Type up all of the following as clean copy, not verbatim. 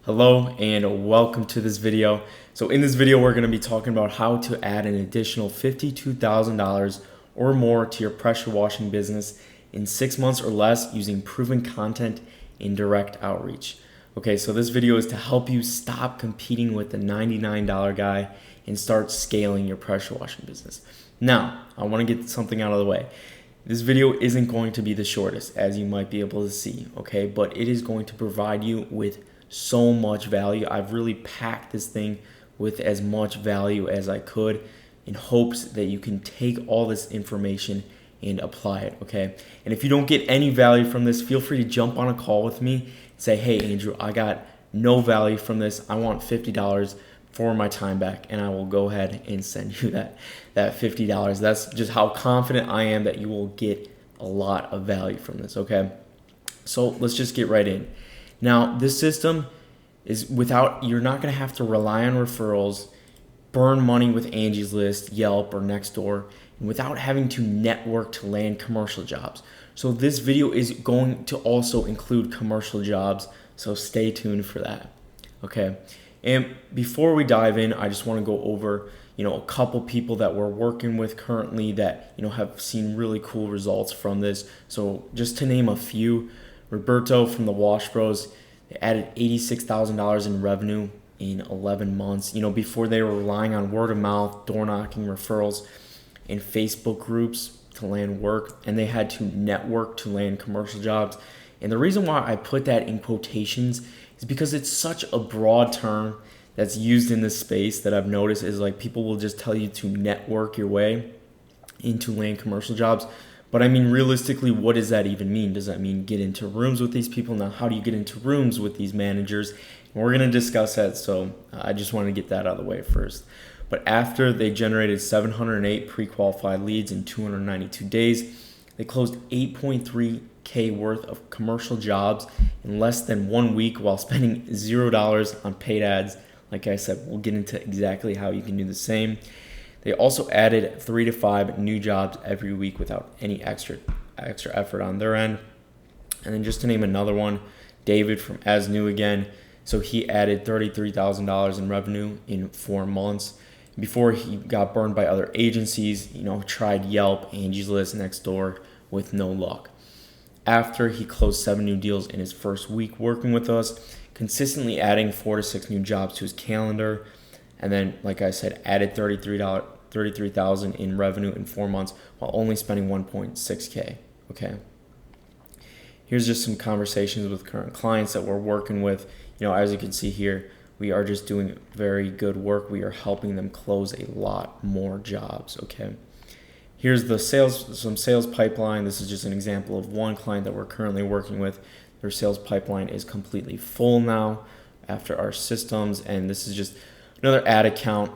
Hello and welcome to this video. So in this video, we're going to be talking about how to add an additional $52,000 or more to your pressure washing business in 6 months or less using proven content and direct outreach. Okay, so this video is to help you stop competing with the $99 guy and start scaling your pressure washing business. Now, I want to get something out of the way. This video isn't going to be the shortest, as you might be able to see, okay? But it is going to provide you with so much value. I've really packed this thing with as much value as I could in hopes that you can take all this information and apply it, okay? And if you don't get any value from this, feel free to jump on a call with me and say, hey, Andrew, I got no value from this. I want $50 for my time back, and I will go ahead and send you that $50. That's just how confident I am that you will get a lot of value from this, okay? So let's just get right in. Now, this system is you're not going to have to rely on referrals, burn money with Angie's List, Yelp, or Nextdoor, and without having to network to land commercial jobs. So this video is going to also include commercial jobs, so stay tuned for that, okay? And before we dive in, I just want to go over, a couple people that we're working with currently that, have seen really cool results from this. So just to name a few, Roberto from the Wash Bros, they added $86,000 in revenue in 11 months. Before they were relying on word of mouth, door knocking, referrals, and Facebook groups to land work, and they had to network to land commercial jobs. And the reason why I put that in quotations is because it's such a broad term that's used in this space that I've noticed is like people will just tell you to network your way into land commercial jobs. But I mean, realistically, what does that even mean? Does that mean get into rooms with these people? Now, how do you get into rooms with these managers? And we're going to discuss that, so I just want to get that out of the way first. But after they generated 708 pre-qualified leads in 292 days, they closed 8.3K worth of commercial jobs in less than 1 week while spending $0 on paid ads. Like I said, we'll get into exactly how you can do the same. They also added 3 to 5 new jobs every week without any extra effort on their end. And then just to name another one, David from As New again. So he added $33,000 in revenue in 4 months. Before he got burned by other agencies, tried Yelp, Angie's List, Nextdoor with no luck. After he closed 7 new deals in his first week working with us, consistently adding 4 to 6 new jobs to his calendar. And then, like I said, added $33,000 in revenue in 4 months while only spending $1.6K. Okay. Here's just some conversations with current clients that we're working with. As you can see here, we are just doing very good work. We are helping them close a lot more jobs. Okay. Here's some sales pipeline. This is just an example of one client that we're currently working with. Their sales pipeline is completely full now after our systems, and this is just another ad account.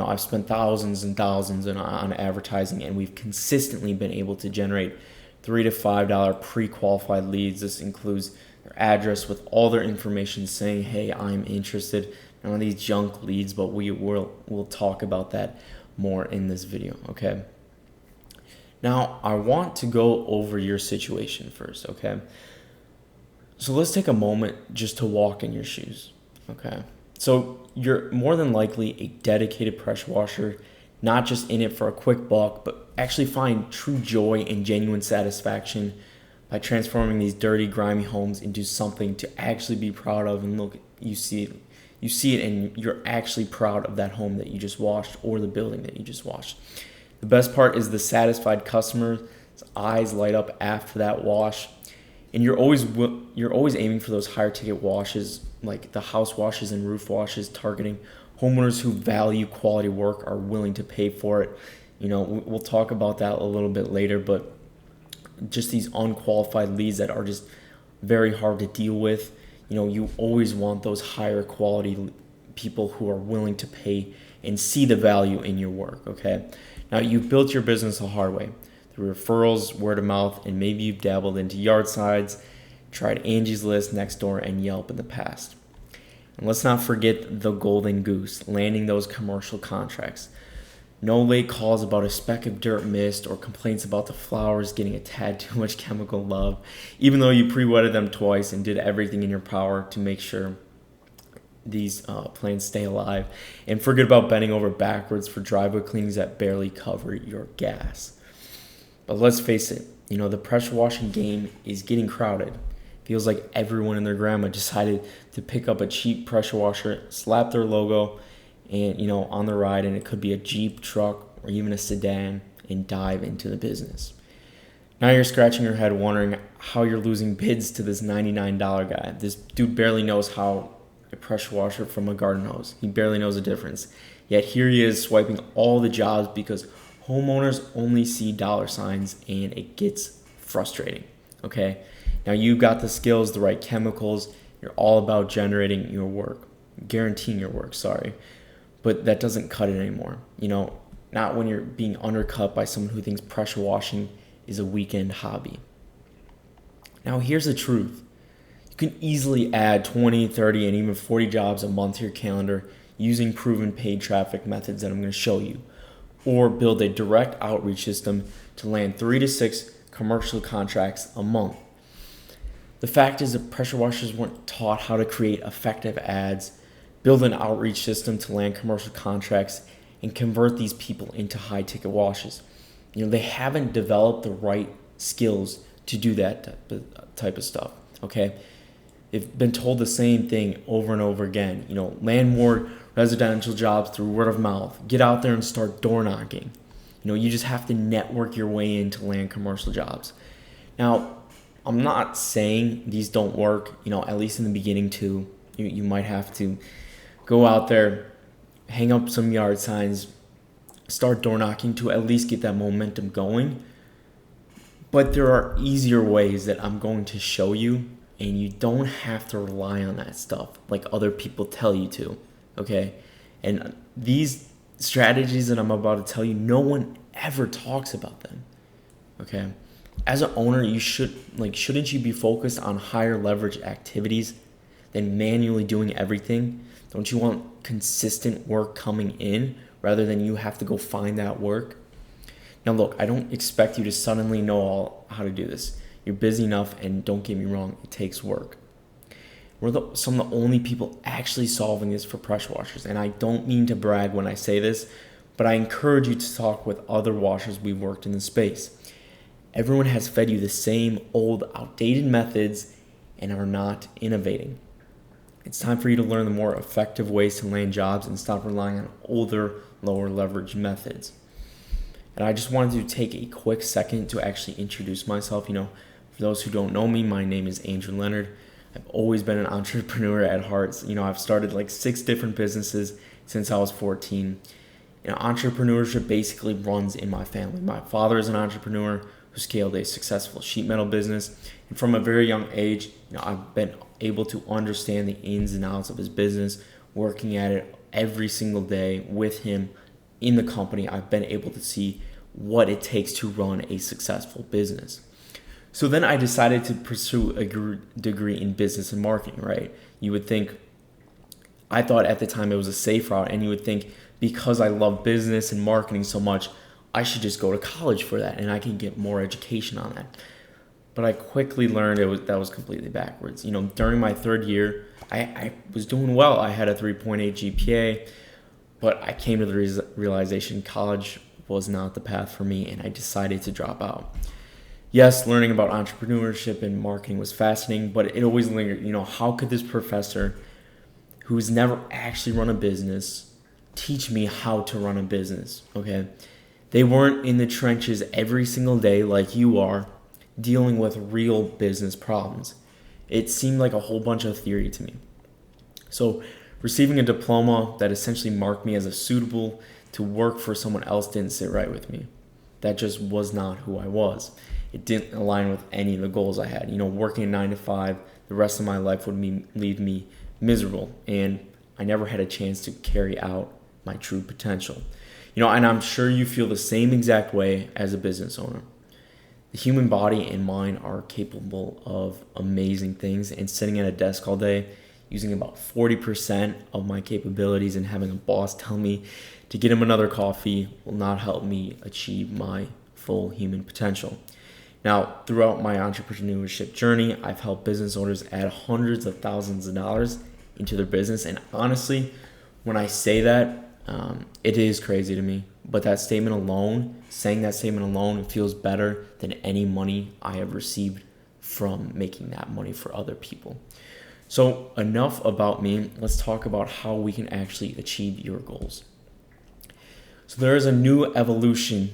I've spent thousands and thousands on advertising, and we've consistently been able to generate $3 to $5 pre-qualified leads. This includes their address with all their information saying, hey, I'm interested. None of these junk leads, but we'll talk about that more in this video, okay? Now, I want to go over your situation first, okay? So let's take a moment just to walk in your shoes, okay? So you're more than likely a dedicated pressure washer, not just in it for a quick buck, but actually find true joy and genuine satisfaction by transforming these dirty, grimy homes into something to actually be proud of. And look, you see it and you're actually proud of that home that you just washed or the building that you just washed. The best part is the satisfied customer's eyes light up after that wash. And you're always aiming for those higher ticket washes, like the house washes and roof washes, targeting homeowners who value quality work, are willing to pay for it. We'll talk about that a little bit later, but just these unqualified leads that are just very hard to deal with. You always want those higher quality people who are willing to pay and see the value in your work, okay? Now, you've built your business the hard way through referrals, word of mouth, and maybe you've dabbled into yard sides, tried Angie's List, Nextdoor, and Yelp in the past. And let's not forget the golden goose, landing those commercial contracts. No late calls about a speck of dirt missed or complaints about the flowers getting a tad too much chemical love, even though you pre-wetted them twice and did everything in your power to make sure these plants stay alive. And forget about bending over backwards for driveway cleanings that barely cover your gas. But let's face it, the pressure washing game is getting crowded. Feels like everyone and their grandma decided to pick up a cheap pressure washer, slap their logo, and on the ride, and it could be a Jeep, truck, or even a sedan, and dive into the business. Now you're scratching your head wondering how you're losing bids to this $99 guy. This dude barely knows how a pressure washer from a garden hose. He barely knows the difference. Yet here he is swiping all the jobs because homeowners only see dollar signs, and it gets frustrating. Okay? Now you've got the skills, the right chemicals. You're all about generating your work, guaranteeing your work, sorry. But that doesn't cut it anymore. Not when you're being undercut by someone who thinks pressure washing is a weekend hobby. Now here's the truth. You can easily add 20, 30, and even 40 jobs a month to your calendar using proven paid traffic methods that I'm going to show you. Or build a direct outreach system to land 3 to 6 commercial contracts a month. The fact is that pressure washers weren't taught how to create effective ads, build an outreach system to land commercial contracts, and convert these people into high-ticket washes. They haven't developed the right skills to do that type of stuff, okay? They've been told the same thing over and over again. Land more residential jobs through word of mouth. Get out there and start door knocking. You just have to network your way in to land commercial jobs. Now, I'm not saying these don't work, at least in the beginning too. You might have to go out there, hang up some yard signs, start door knocking to at least get that momentum going. But there are easier ways that I'm going to show you, and you don't have to rely on that stuff like other people tell you to, okay? And these strategies that I'm about to tell you, no one ever talks about them, okay? As an owner, shouldn't you be focused on higher leverage activities than manually doing everything? Don't you want consistent work coming in rather than you have to go find that work? Now look, I don't expect you to suddenly know how to do this. You're busy enough, and don't get me wrong, it takes work. We're some of the only people actually solving this for pressure washers, and I don't mean to brag when I say this, but I encourage you to talk with other washers we've worked in the space. Everyone has fed you the same old, outdated methods and are not innovating. It's time for you to learn the more effective ways to land jobs and stop relying on older, lower leverage methods. And I just wanted to take a quick second to actually introduce myself. For those who don't know me, my name is Andrew Leonard. I've always been an entrepreneur at heart. I've started 6 different businesses since I was 14. Entrepreneurship basically runs in my family. My father is an entrepreneur who scaled a successful sheet metal business. And from a very young age, I've been able to understand the ins and outs of his business, working at it every single day with him in the company. I've been able to see what it takes to run a successful business. So then I decided to pursue a degree in business and marketing, right? I thought at the time it was a safe route, and you would think because I love business and marketing so much, I should just go to college for that and I can get more education on that. But I quickly learned that was completely backwards. During my 3rd year, I was doing well. I had a 3.8 GPA, but I came to the realization college was not the path for me, and I decided to drop out. Yes, learning about entrepreneurship and marketing was fascinating, but it always lingered. How could this professor who's never actually run a business teach me how to run a business, okay? They weren't in the trenches every single day like you are, dealing with real business problems. It seemed like a whole bunch of theory to me. So receiving a diploma that essentially marked me as a suitable to work for someone else didn't sit right with me. That just was not who I was. It didn't align with any of the goals I had. Working a 9 to 5, the rest of my life would leave me miserable, and I never had a chance to carry out my true potential. And I'm sure you feel the same exact way as a business owner. The human body and mind are capable of amazing things, and sitting at a desk all day, using about 40% of my capabilities and having a boss tell me to get him another coffee will not help me achieve my full human potential. Now, throughout my entrepreneurship journey, I've helped business owners add hundreds of thousands of dollars into their business. And honestly, when I say that, it is crazy to me. But that statement alone, saying that statement alone, it feels better than any money I have received from making that money for other people. So enough about me. Let's talk about how we can actually achieve your goals. So there is a new evolution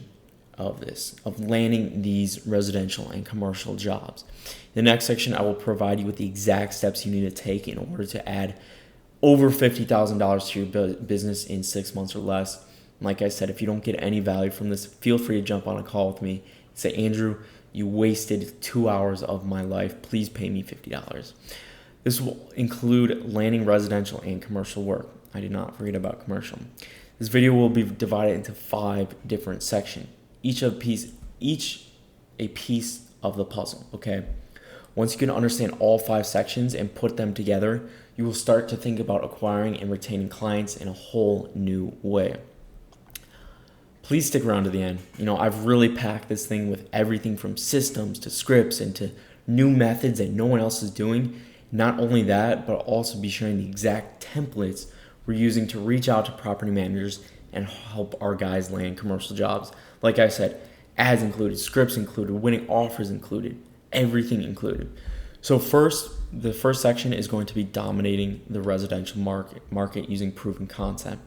of this, of landing these residential and commercial jobs. In the next section, I will provide you with the exact steps you need to take in order to add over $50,000 to your business in 6 months or less. Like I said, if you don't get any value from this, feel free to jump on a call with me. Say, Andrew, you wasted 2 hours of my life. Please pay me $50. This will include landing residential and commercial work. I did not forget about commercial. This video will be divided into 5 different sections, each a piece of the puzzle, okay? Once you can understand all 5 sections and put them together, you will start to think about acquiring and retaining clients in a whole new way. Please stick around to the end. I've really packed this thing with everything from systems to scripts and to new methods that no one else is doing. Not only that, but I'll also be sharing the exact templates we're using to reach out to property managers and help our guys land commercial jobs. Like I said, ads included, scripts included, winning offers included, everything included. So the first section is going to be dominating the residential market using proven content.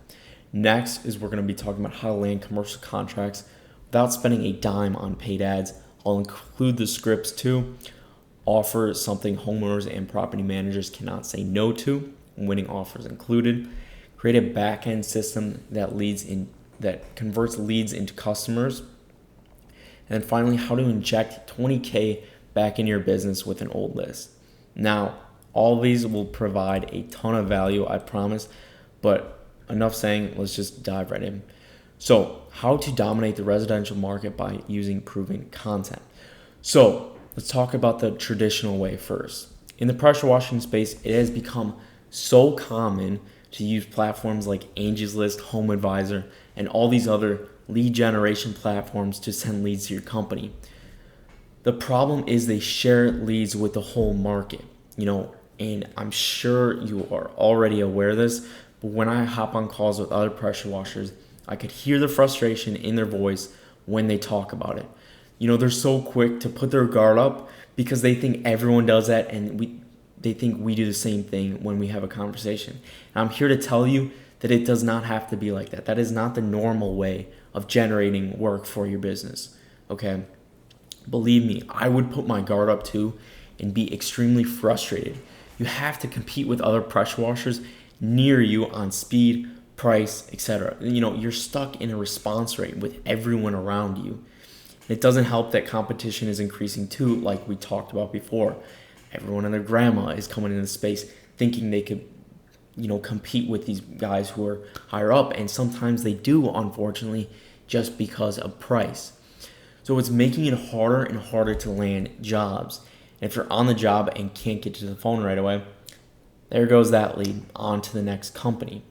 Next is we're going to be talking about how to land commercial contracts without spending a dime on paid ads. I'll include the scripts too. Offer something homeowners and property managers cannot say no to, winning offers included. Create a back-end system that converts leads into customers. And then finally, how to inject 20K back into your business with an old list. Now, all of these will provide a ton of value, I promise, but enough saying, let's just dive right in. So, how to dominate the residential market by using proven content. So, let's talk about the traditional way first. In the pressure washing space, it has become so common to use platforms like Angie's List, Home Advisor, and all these other lead generation platforms to send leads to your company. The problem is they share leads with the whole market, and I'm sure you are already aware of this, but when I hop on calls with other pressure washers, I could hear the frustration in their voice when they talk about it. They're so quick to put their guard up because they think everyone does that, and they think we do the same thing when we have a conversation. And I'm here to tell you that it does not have to be like that. That is not the normal way of generating work for your business, okay? Believe me, I would put my guard up too and be extremely frustrated. You have to compete with other pressure washers near you on speed, price, etc. You're stuck in a response rate with everyone around you. It doesn't help that competition is increasing too, like we talked about before. Everyone and their grandma is coming into the space thinking they could, compete with these guys who are higher up, and sometimes they do, unfortunately, just because of price. So it's making it harder and harder to land jobs. And if you're on the job and can't get to the phone right away, there goes that lead on to the next company.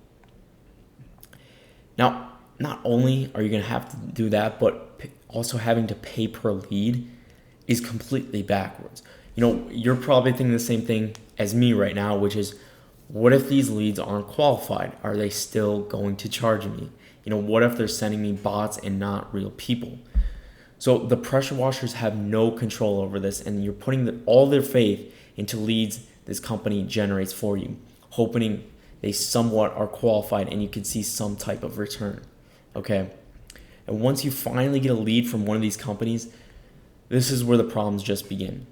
Now, not only are you going to have to do that, but also having to pay per lead is completely backwards. You're probably thinking the same thing as me right now, which is, what if these leads aren't qualified? Are they still going to charge me? What if they're sending me bots and not real people? So the pressure washers have no control over this, and you're putting all their faith into leads this company generates for you, hoping they somewhat are qualified and you can see some type of return, okay? And once you finally get a lead from one of these companies, this is where the problems just begin.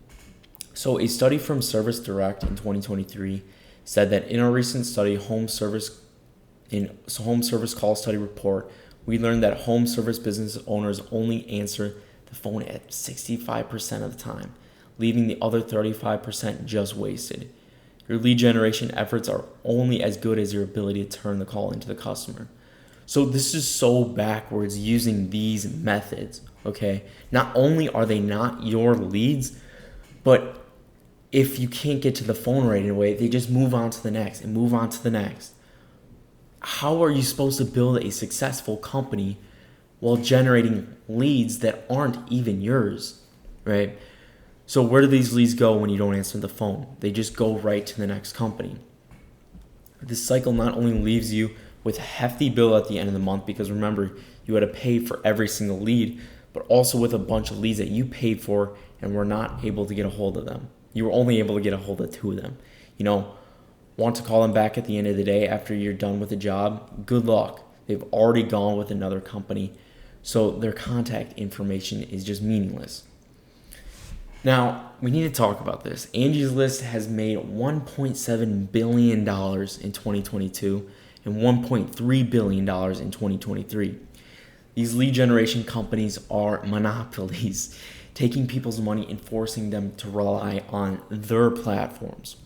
So a study from Service Direct in 2023 said that in a recent study, home service call study report, we learned that home service business owners only answer the phone at 65% of the time, leaving the other 35% just wasted. Your lead generation efforts are only as good as your ability to turn the call into the customer. So this is so backwards using these methods, okay? Not only are they not your leads, but if you can't get to the phone right away, they just move on to the next and move on to the next. How are you supposed to build a successful company while generating leads that aren't even yours, right? So where do these leads go when you don't answer the phone? They just go right to the next company. This cycle not only leaves you with a hefty bill at the end of the month, because remember, you had to pay for every single lead, but also with a bunch of leads that you paid for and were not able to get a hold of them. You were only able to get a hold of 2 of them. Want to call them back at the end of the day after you're done with the job? Good luck. They've already gone with another company, so their contact information is just meaningless. Now, we need to talk about this. Angie's List has made $1.7 billion in 2022 and $1.3 billion in 2023. These lead generation companies are monopolies, taking people's money and forcing them to rely on their platforms.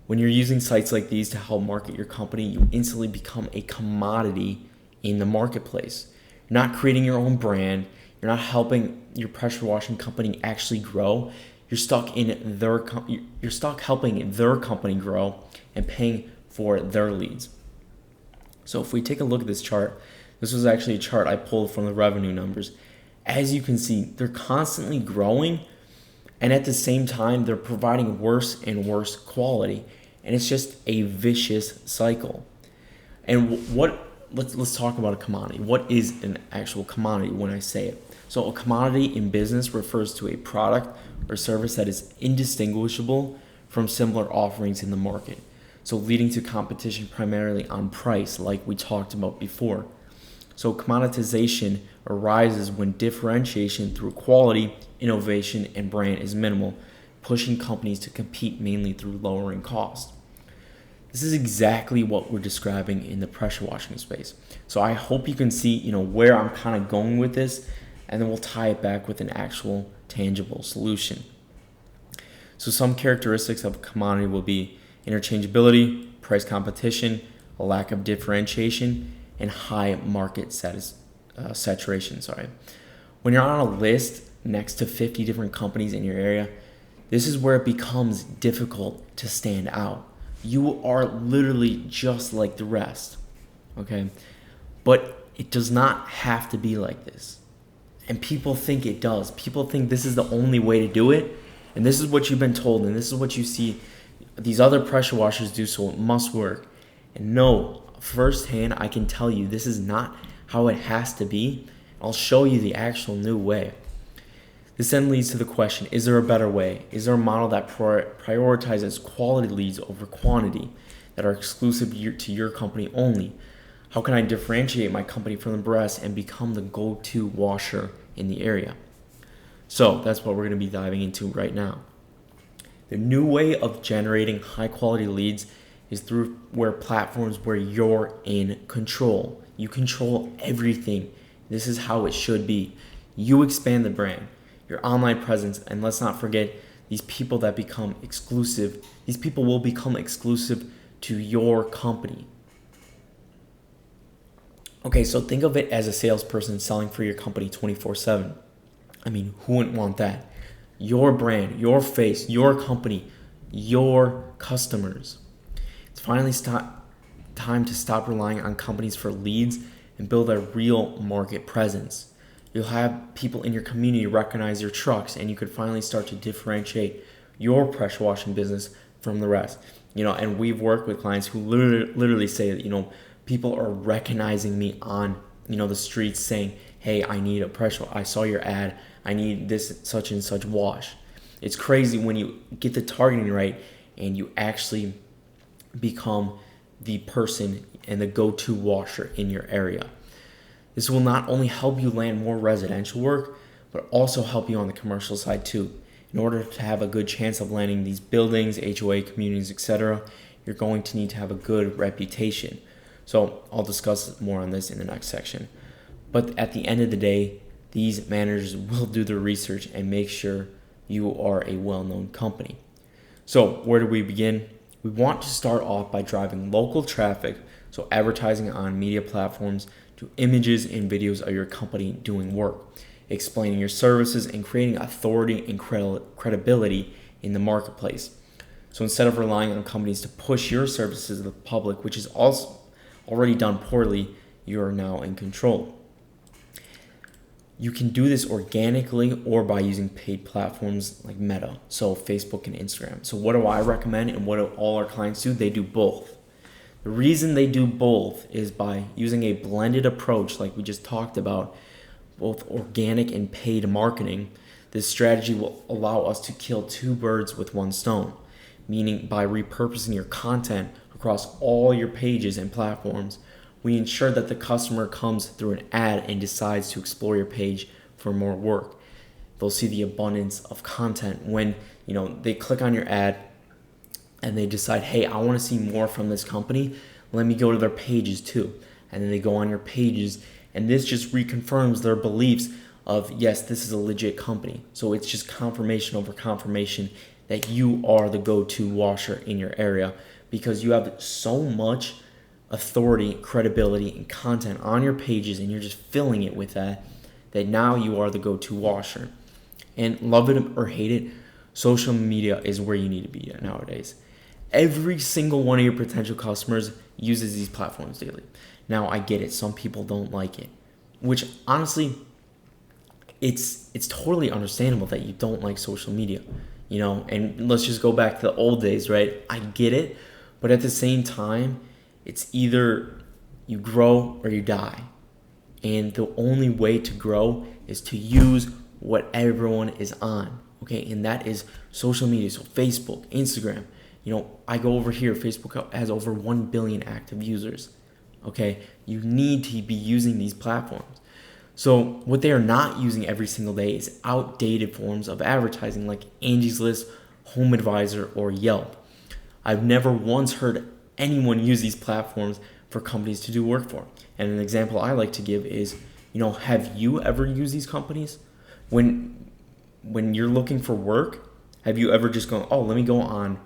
When you're using sites like these to help market your company, you instantly become a commodity in the marketplace. You're not creating your own brand. You're not helping your pressure washing company actually grow. You're stuck helping their company grow and paying for their leads. So if we take a look at this chart, this was actually a chart I pulled from the revenue numbers. As you can see, they're constantly growing, and at the same time, they're providing worse and worse quality. And it's just a vicious cycle. And let's talk about a commodity. What is an actual commodity when I say it? So a commodity in business refers to a product or service that is indistinguishable from similar offerings in the market. So leading to competition primarily on price, like we talked about before. So commoditization arises when differentiation through quality, innovation, and brand is minimal, pushing companies to compete mainly through lowering costs. This is exactly what we're describing in the pressure washing space. So I hope you can see, where I'm kind of going with this, and then we'll tie it back with an actual tangible solution. So some characteristics of a commodity will be interchangeability, price competition, a lack of differentiation, and high market saturation. When you're on a list next to 50 different companies in your area, this is where it becomes difficult to stand out. You are literally just like the rest, okay? But it does not have to be like this. And people think it does. People think this is the only way to do it, and this is what you've been told, and this is what you see these other pressure washers do, so it must work. And no, firsthand, I can tell you this is not how it has to be. I'll show you the actual new way. This then leads to the question, is there a better way? Is there a model that prioritizes quality leads over quantity that are exclusive to your company only? How can I differentiate my company from the rest and become the go-to washer in the area? So that's what we're going to be diving into right now. The new way of generating high-quality leads is through platforms where you're in control. You control everything. This is how it should be. You expand the brand, your online presence, and let's not forget these people that become exclusive. These people will become exclusive to your company. Okay, so think of it as a salesperson selling for your company 24/7. I mean, who wouldn't want that? Your brand, your face, your company, your customers. It's finally time to stop relying on companies for leads and build a real market presence. You'll have people in your community recognize your trucks, and you could finally start to differentiate your pressure washing business from the rest. And we've worked with clients who literally say that, people are recognizing me on, the streets saying, hey, I need a pressure. I saw your ad. I need this such and such wash. It's crazy when you get the targeting right and you actually become the person and the go-to washer in your area. This will not only help you land more residential work, but also help you on the commercial side too. In order to have a good chance of landing these buildings, HOA communities, etc., you're going to need to have a good reputation. So I'll discuss more on this in the next section. But at the end of the day, these managers will do their research and make sure you are a well-known company. So where do we begin? We want to start off by driving local traffic, so advertising on media platforms, to images and videos of your company doing work, explaining your services, and creating authority and credibility in the marketplace. So instead of relying on companies to push your services to the public, which is also already done poorly, you are now in control. You can do this organically or by using paid platforms like Meta, so Facebook and Instagram. So what do I recommend and what do all our clients do? They do both. The reason they do both is by using a blended approach, like we just talked about, both organic and paid marketing. This strategy will allow us to kill two birds with one stone, meaning by repurposing your content across all your pages and platforms, we ensure that the customer comes through an ad and decides to explore your page for more work. They'll see the abundance of content when they click on your ad and they decide, hey, I want to see more from this company. Let me go to their pages too. And then they go on your pages, and this just reconfirms their beliefs of, yes, this is a legit company. So it's just confirmation over confirmation that you are the go-to washer in your area, because you have so much authority, credibility, and content on your pages, and you're just filling it with that now you are the go-to washer. And love it or hate it, social media is where you need to be at nowadays. Every single one of your potential customers uses these platforms daily. Now, I get it. Some people don't like it, which honestly, it's totally understandable that you don't like social media, and let's just go back to the old days, right? I get it, but at the same time, it's either you grow or you die. And the only way to grow is to use what everyone is on, okay? And that is social media, so Facebook, Instagram. I go over here, Facebook has over 1 billion active users, okay? You need to be using these platforms. So what they are not using every single day is outdated forms of advertising like Angie's List, Home Advisor, or Yelp. I've never once heard anyone use these platforms for companies to do work for. And an example I like to give is, have you ever used these companies? When you're looking for work, have you ever just gone, oh, let me go on,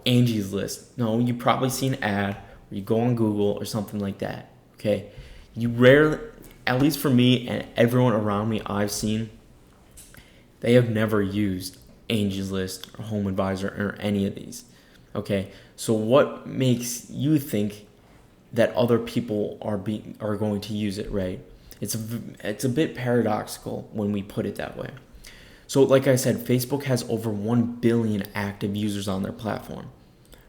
Angie's List? No, you probably see an ad, or you go on Google or something like that, okay? You rarely, at least for me and everyone around me I've seen, they have never used Angie's List or Home Advisor or any of these, okay? So what makes you think that other people are going to use it, right? It's a bit paradoxical when we put it that way. So like I said, Facebook has over 1 billion active users on their platform.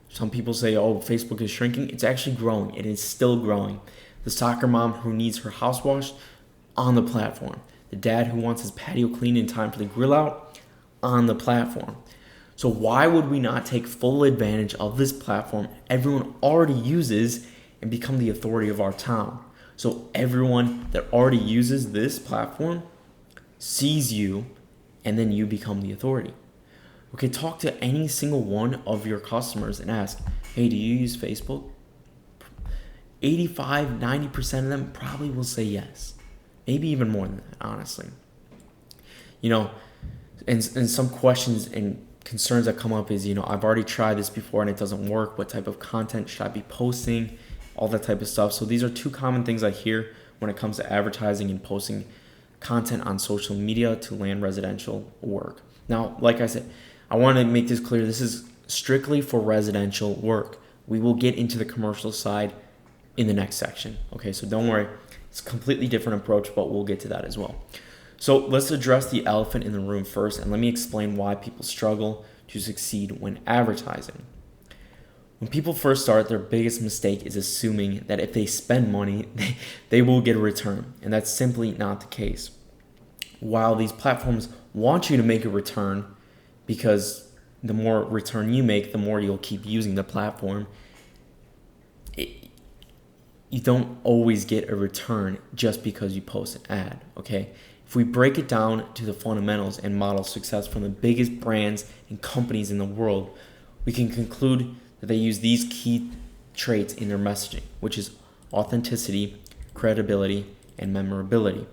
Some people say, oh, Facebook is shrinking. It's actually growing. It is still growing. The soccer mom who needs her house washed, on the platform. The dad who wants his patio cleaned in time for the grill out, on the platform. So why would we not take full advantage of this platform everyone already uses and become the authority of our town? So everyone that already uses this platform sees you, and then you become the authority. Okay, talk to any single one of your customers and ask, hey, do you use Facebook? 85-90% of them probably will say yes. Maybe even more than that, honestly. And some questions and concerns that come up is, I've already tried this before and it doesn't work. What type of content should I be posting? All that type of stuff. So these are two common things I hear when it comes to advertising and posting content on social media to land residential work. Now, like I said, I want to make this clear. This is strictly for residential work. We will get into the commercial side in the next section. Okay, so don't worry. It's a completely different approach, but we'll get to that as well. So let's address the elephant in the room first, and let me explain why people struggle to succeed when advertising. When people first start, their biggest mistake is assuming that if they spend money, they will get a return, and that's simply not the case. While these platforms want you to make a return, because the more return you make, the more you'll keep using the platform, you don't always get a return just because you post an ad, okay? If we break it down to the fundamentals and model success from the biggest brands and companies in the world, we can conclude that they use these key traits in their messaging, which is authenticity, credibility, and memorability.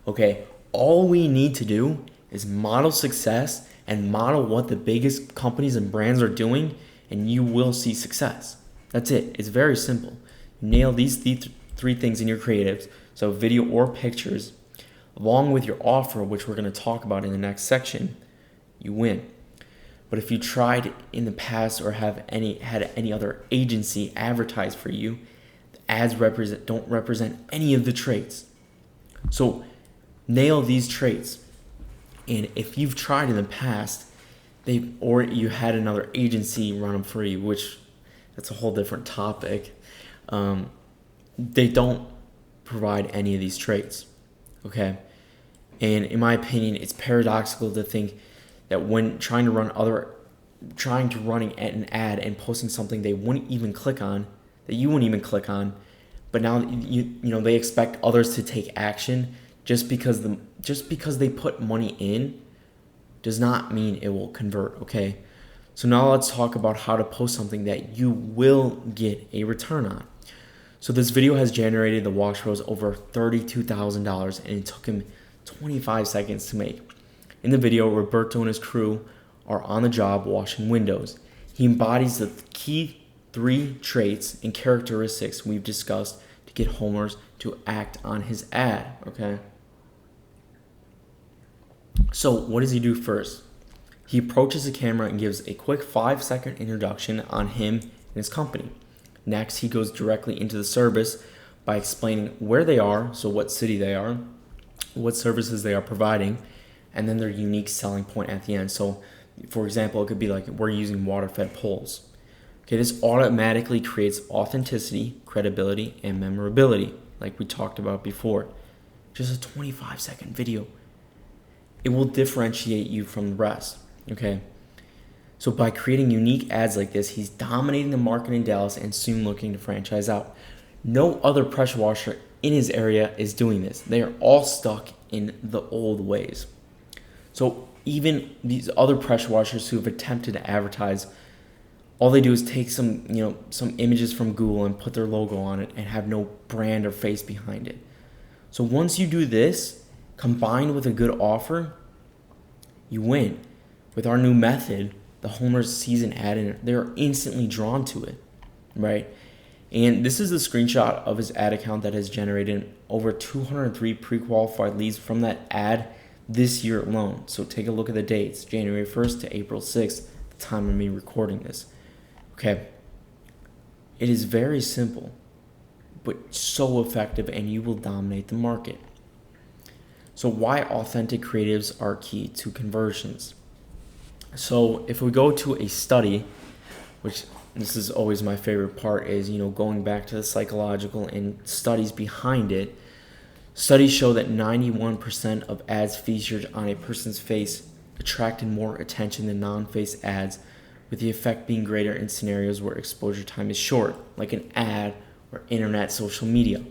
Okay, all we need to do is model success and model what the biggest companies and brands are doing, and you will see success. That's it. It's very simple. Nail these three things in your creatives, so video or pictures, along with your offer, which we're going to talk about in the next section, you win. But if you tried in the past or had any other agency advertise for you, the ads don't represent any of the traits. So nail these traits. And if you've tried in the past, or you had another agency run them for you, which that's a whole different topic. They don't provide any of these traits, okay? And in my opinion, it's paradoxical to think that when trying to run an ad and posting something they wouldn't even click on, that you wouldn't even click on, but now they expect others to take action just because they put money in does not mean it will convert, okay? So now let's talk about how to post something that you will get a return on. So this video has generated the Wash Bros over $32,000 and it took him 25 seconds to make. In the video, Roberto and his crew are on the job washing windows. He embodies the key 3 traits and characteristics we've discussed to get homeowners to act on his ad, okay? So what does he do first? He approaches the camera and gives a quick 5-second introduction on him and his company. Next, he goes directly into the service by explaining where they are, so what city they are, what services they are providing, and then their unique selling point at the end. So, for example, it could be like, we're using water-fed poles. Okay, this automatically creates authenticity, credibility, and memorability, like we talked about before. Just a 25-second video. It will differentiate you from the rest, okay? So by creating unique ads like this, he's dominating the market in Dallas and soon looking to franchise out. No other pressure washer in his area is doing this. They are all stuck in the old ways. So even these other pressure washers who have attempted to advertise, all they do is take some images from Google and put their logo on it and have no brand or face behind it. So once you do this, combined with a good offer, you win. With our new method, the homeowners sees an ad and they're instantly drawn to it, right? And this is a screenshot of his ad account that has generated over 203 pre-qualified leads from that ad this year alone. So take a look at the dates, January 1st to April 6th, the time of me recording this. Okay, it is very simple, but so effective, and you will dominate the market. So why authentic creatives are key to conversions? So if we go to a study, which this is always my favorite part, is going back to the psychological and studies behind it. Studies show that 91% of ads featured on a person's face attracted more attention than non-face ads, with the effect being greater in scenarios where exposure time is short, like an ad or internet social media.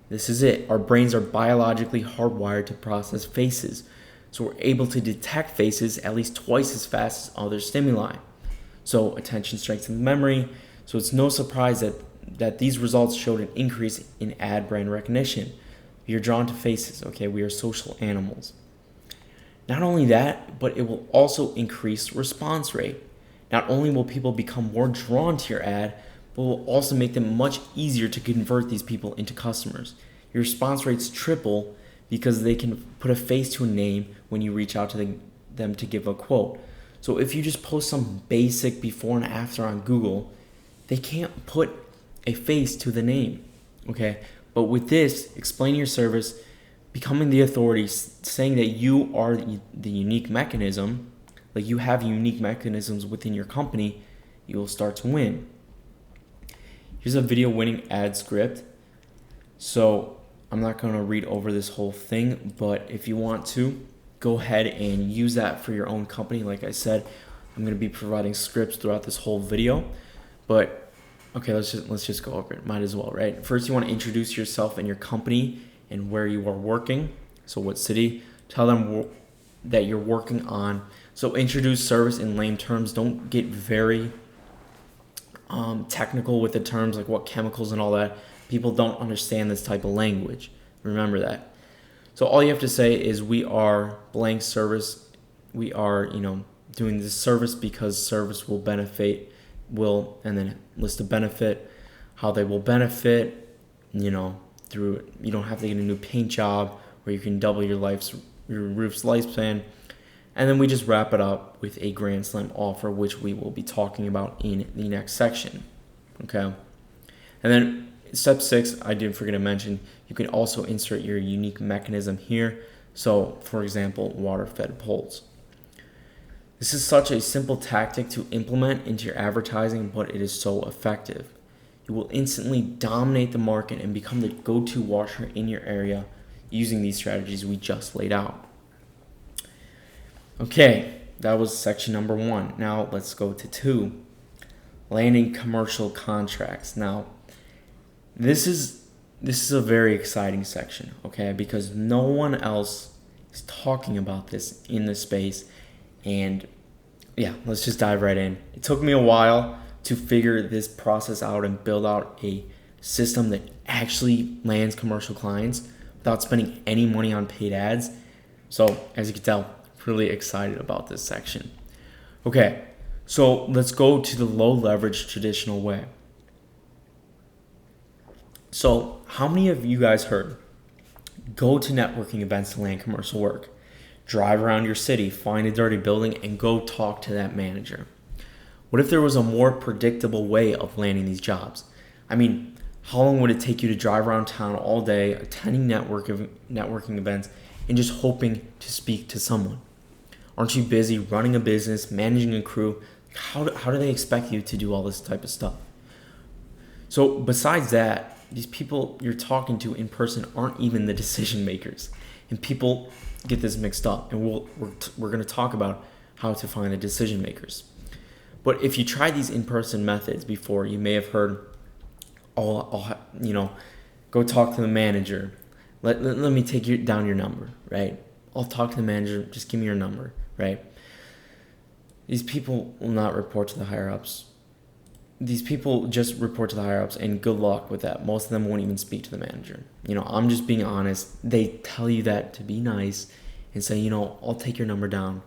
This is it. Our brains are biologically hardwired to process faces, so we're able to detect faces at least twice as fast as other stimuli. So attention strengthens memory, so it's no surprise that these results showed an increase in ad brand recognition. You're drawn to faces, okay? We are social animals. Not only that, but it will also increase response rate. Not only will people become more drawn to your ad, but will also make them much easier to convert these people into customers. Your response rates triple because they can put a face to a name when you reach out to them to give a quote. So if you just post some basic before and after on Google, they can't put a face to the name, okay? But with this, explaining your service, becoming the authority, saying that you are the unique mechanism, like you have unique mechanisms within your company, you will start to win. Here's a video winning ad script. So I'm not going to read over this whole thing, but if you want to, go ahead and use that for your own company. Like I said, I'm going to be providing scripts throughout this whole video, but okay, let's just go over it. Might as well, right? First, you want to introduce yourself and your company and where you are working. So what city? Tell them that you're working on. So introduce service in lame terms. Don't get very technical with the terms like what chemicals and all that. People don't understand this type of language. Remember that. So all you have to say is we are blank service. We are, doing this service because service will benefit, and then list a benefit, how they will benefit, through, you don't have to get a new paint job where you can double your roof's lifespan. And then we just wrap it up with a Grand Slam offer, which we will be talking about in the next section. Okay. And then step 6, I did forget to mention, you can also insert your unique mechanism here. So, for example, water-fed poles. This is such a simple tactic to implement into your advertising, but it is so effective. You will instantly dominate the market and become the go-to washer in your area using these strategies we just laid out. Okay, that was section number 1. Now let's go to 2, landing commercial contracts. Now, this is a very exciting section, okay, because no one else is talking about this in the space. And yeah, let's just dive right in. It took me a while to figure this process out and build out a system that actually lands commercial clients without spending any money on paid ads. So as you can tell, really excited about this section. Okay, so let's go to the low leverage traditional way. So how many of you guys heard, go to networking events to land commercial work? Drive around your city, find a dirty building, and go talk to that manager. What if there was a more predictable way of landing these jobs? I mean, how long would it take you to drive around town all day, attending networking events, and just hoping to speak to someone? Aren't you busy running a business, managing a crew? How do they expect you to do all this type of stuff? So besides that, these people you're talking to in person aren't even the decision makers. And people get this mixed up, and we're going to talk about how to find the decision makers. But if you tried these in-person methods before, you may have heard, go talk to the manager. Let me take down your number, right? I'll talk to the manager. Just give me your number, right? These people will not report to the higher-ups. These people just report to the higher-ups, and good luck with that. Most of them won't even speak to the manager. I'm just being honest. They tell you that to be nice and say, I'll take your number down.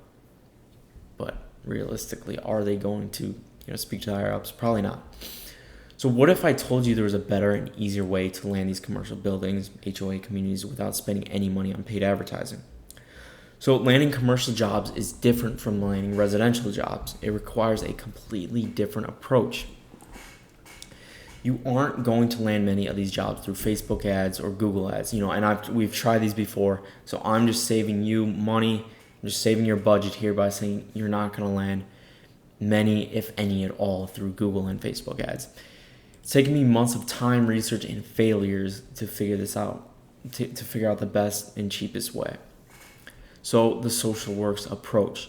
But realistically, are they going to speak to the higher-ups? Probably not. So what if I told you there was a better and easier way to land these commercial buildings, HOA communities, without spending any money on paid advertising? So landing commercial jobs is different from landing residential jobs. It requires a completely different approach. You aren't going to land many of these jobs through Facebook ads or Google ads, and we've tried these before. So I'm just saving you money, I'm just saving your budget here by saying you're not going to land many, if any at all, through Google and Facebook ads. It's taken me months of time, research, and failures to figure this out, to figure out the best and cheapest way. So the social works approach.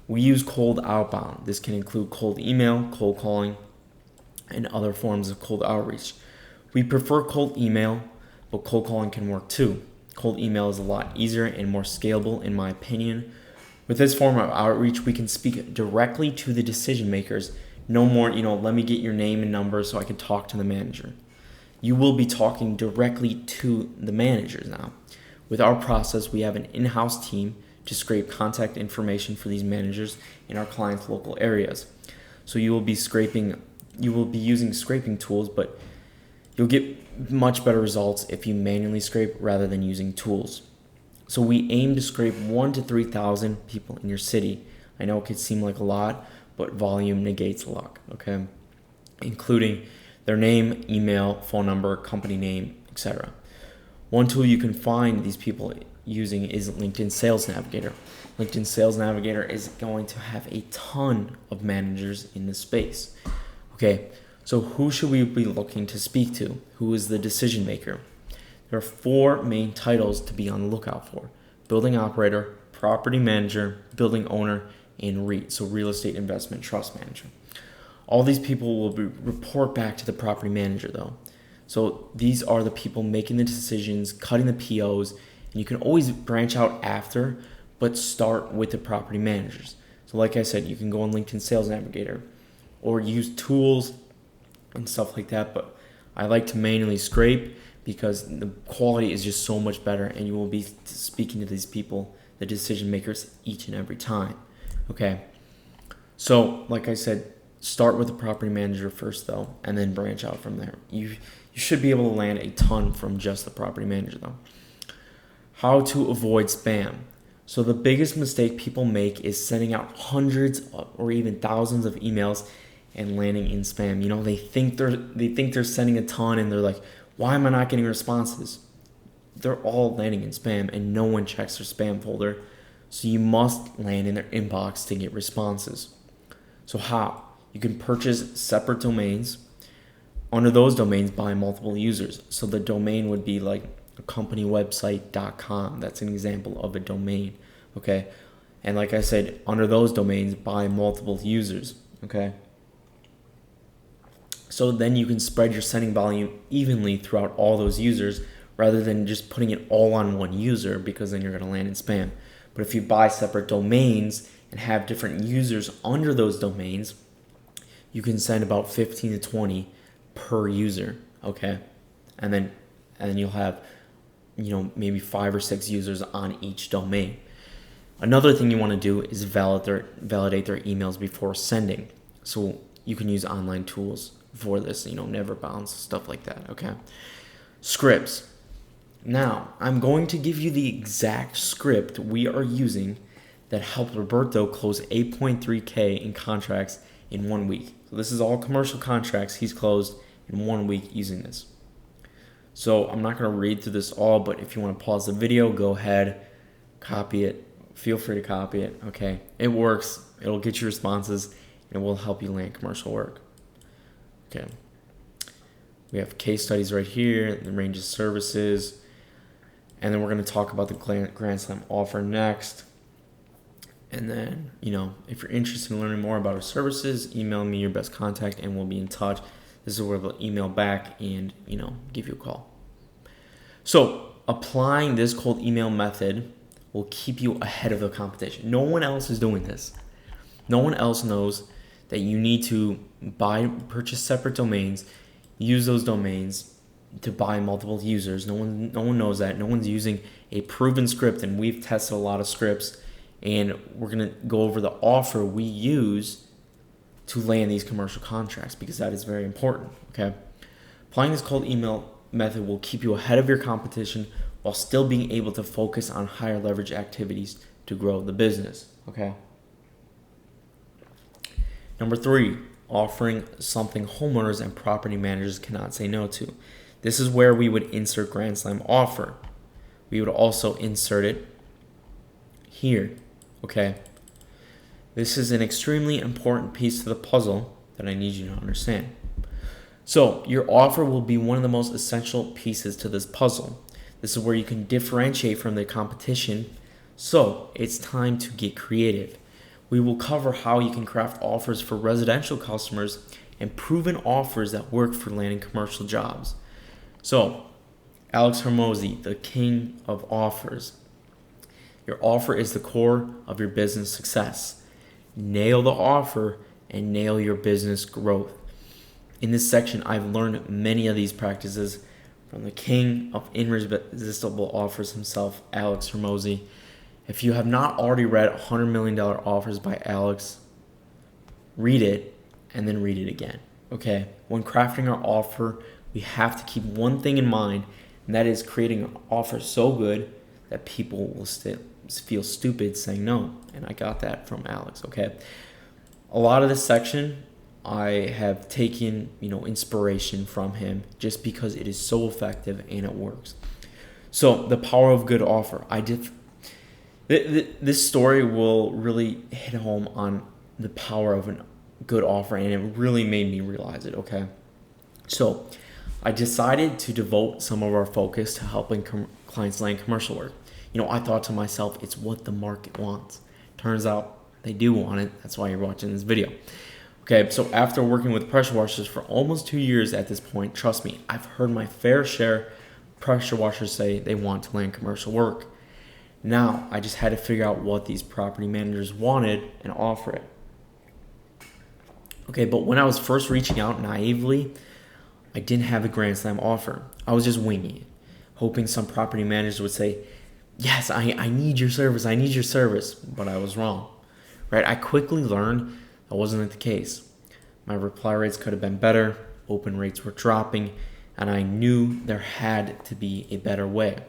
We use cold outbound. This can include cold email, cold calling, and other forms of cold outreach. We prefer cold email, but cold calling can work too. Cold email is a lot easier and more scalable in my opinion. With this form of outreach, we can speak directly to the decision makers. No more, let me get your name and number so I can talk to the manager. You will be talking directly to the managers now. With our process, we have an in-house team to scrape contact information for these managers in our clients' local areas. So you will be using scraping tools, but you'll get much better results if you manually scrape rather than using tools. So we aim to scrape 1,000 to 3,000 people in your city. I know it could seem like a lot, but volume negates luck, okay? Including their name, email, phone number, company name, etc. One tool you can find these people using is LinkedIn Sales Navigator. LinkedIn Sales Navigator is going to have a ton of managers in this space. Okay, so who should we be looking to speak to? Who is the decision maker? There are 4 main titles to be on the lookout for: building operator, property manager, building owner, and REIT, so real estate investment trust manager. All these people will report back to the property manager though. So these are the people making the decisions, cutting the POs, and you can always branch out after, but start with the property managers. So like I said, you can go on LinkedIn Sales Navigator or use tools and stuff like that, but I like to manually scrape because the quality is just so much better, and you will be speaking to these people, the decision makers, each and every time. Okay, so like I said, start with the property manager first though, and then branch out from there. You should be able to land a ton from just the property manager though. How to avoid spam. So the biggest mistake people make is sending out hundreds or even thousands of emails and landing in spam. They think they're sending a ton, and they're like, why am I not getting responses? They're all landing in spam, and no one checks their spam folder. So you must land in their inbox to get responses. So how? You can purchase separate domains. Under those domains, buy multiple users. So the domain would be like a companywebsite.com. That's an example of a domain, okay? And like I said, under those domains, buy multiple users, okay? So then you can spread your sending volume evenly throughout all those users rather than just putting it all on one user, because then you're going to land in spam. But if you buy separate domains and have different users under those domains, you can send about 15 to 20 per user, okay? And then you'll have, maybe 5 or 6 users on each domain. Another thing you want to do is validate their emails before sending. So you can use online tools for this, never bounce, stuff like that, okay? Scripts. Now, I'm going to give you the exact script we are using that helped Roberto close 8.3K in contracts in 1 week. So this is all commercial contracts he's closed in 1 week using this. So I'm not going to read through this all, but if you want to pause the video, go ahead, copy it. Feel free to copy it, okay? It works. It'll get you responses, and it will help you land commercial work. Okay. We have case studies right here, the range of services, and then we're going to talk about the Grand Slam offer next. And then, if you're interested in learning more about our services, email me your best contact, and we'll be in touch. This is where we'll email back and, give you a call. So applying this cold email method will keep you ahead of the competition. No one else is doing this. No one else knows that you need to purchase separate domains, use those domains to buy multiple users. No one knows that. No one's using a proven script, and we've tested a lot of scripts, and we're going to go over the offer we use to land these commercial contracts, because that is very important, okay? Applying this cold email method will keep you ahead of your competition while still being able to focus on higher leverage activities to grow the business, okay? Number 3, offering something homeowners and property managers cannot say no to. This is where we would insert Grand Slam offer. We would also insert it here, okay? This is an extremely important piece to the puzzle that I need you to understand. So your offer will be one of the most essential pieces to this puzzle. This is where you can differentiate from the competition. So it's time to get creative. We will cover how you can craft offers for residential customers and proven offers that work for landing commercial jobs. So, Alex Hormozi, the king of offers. Your offer is the core of your business success. Nail the offer and nail your business growth. In this section, I've learned many of these practices from the king of irresistible offers himself, Alex Hormozi. If you have not already read $100 Million Offers by Alex, read it and then read it again, okay? When crafting our offer, we have to keep one thing in mind, and that is creating an offer so good that people will still feel stupid saying no. And I got that from Alex, okay? A lot of this section, I have taken, inspiration from him just because it is so effective and it works. So the power of good offer. This story will really hit home on the power of a good offer, and it really made me realize it, okay? So I decided to devote some of our focus to helping clients land commercial work. I thought to myself, it's what the market wants. Turns out they do want it. That's why you're watching this video. Okay, so after working with pressure washers for almost 2 years at this point, trust me, I've heard my fair share of pressure washers say they want to land commercial work. Now, I just had to figure out what these property managers wanted and offer it. Okay, but when I was first reaching out naively, I didn't have a Grand Slam offer. I was just winging it, hoping some property managers would say, yes, I need your service, but I was wrong, right? I quickly learned that wasn't the case. My reply rates could have been better, open rates were dropping, and I knew there had to be a better way.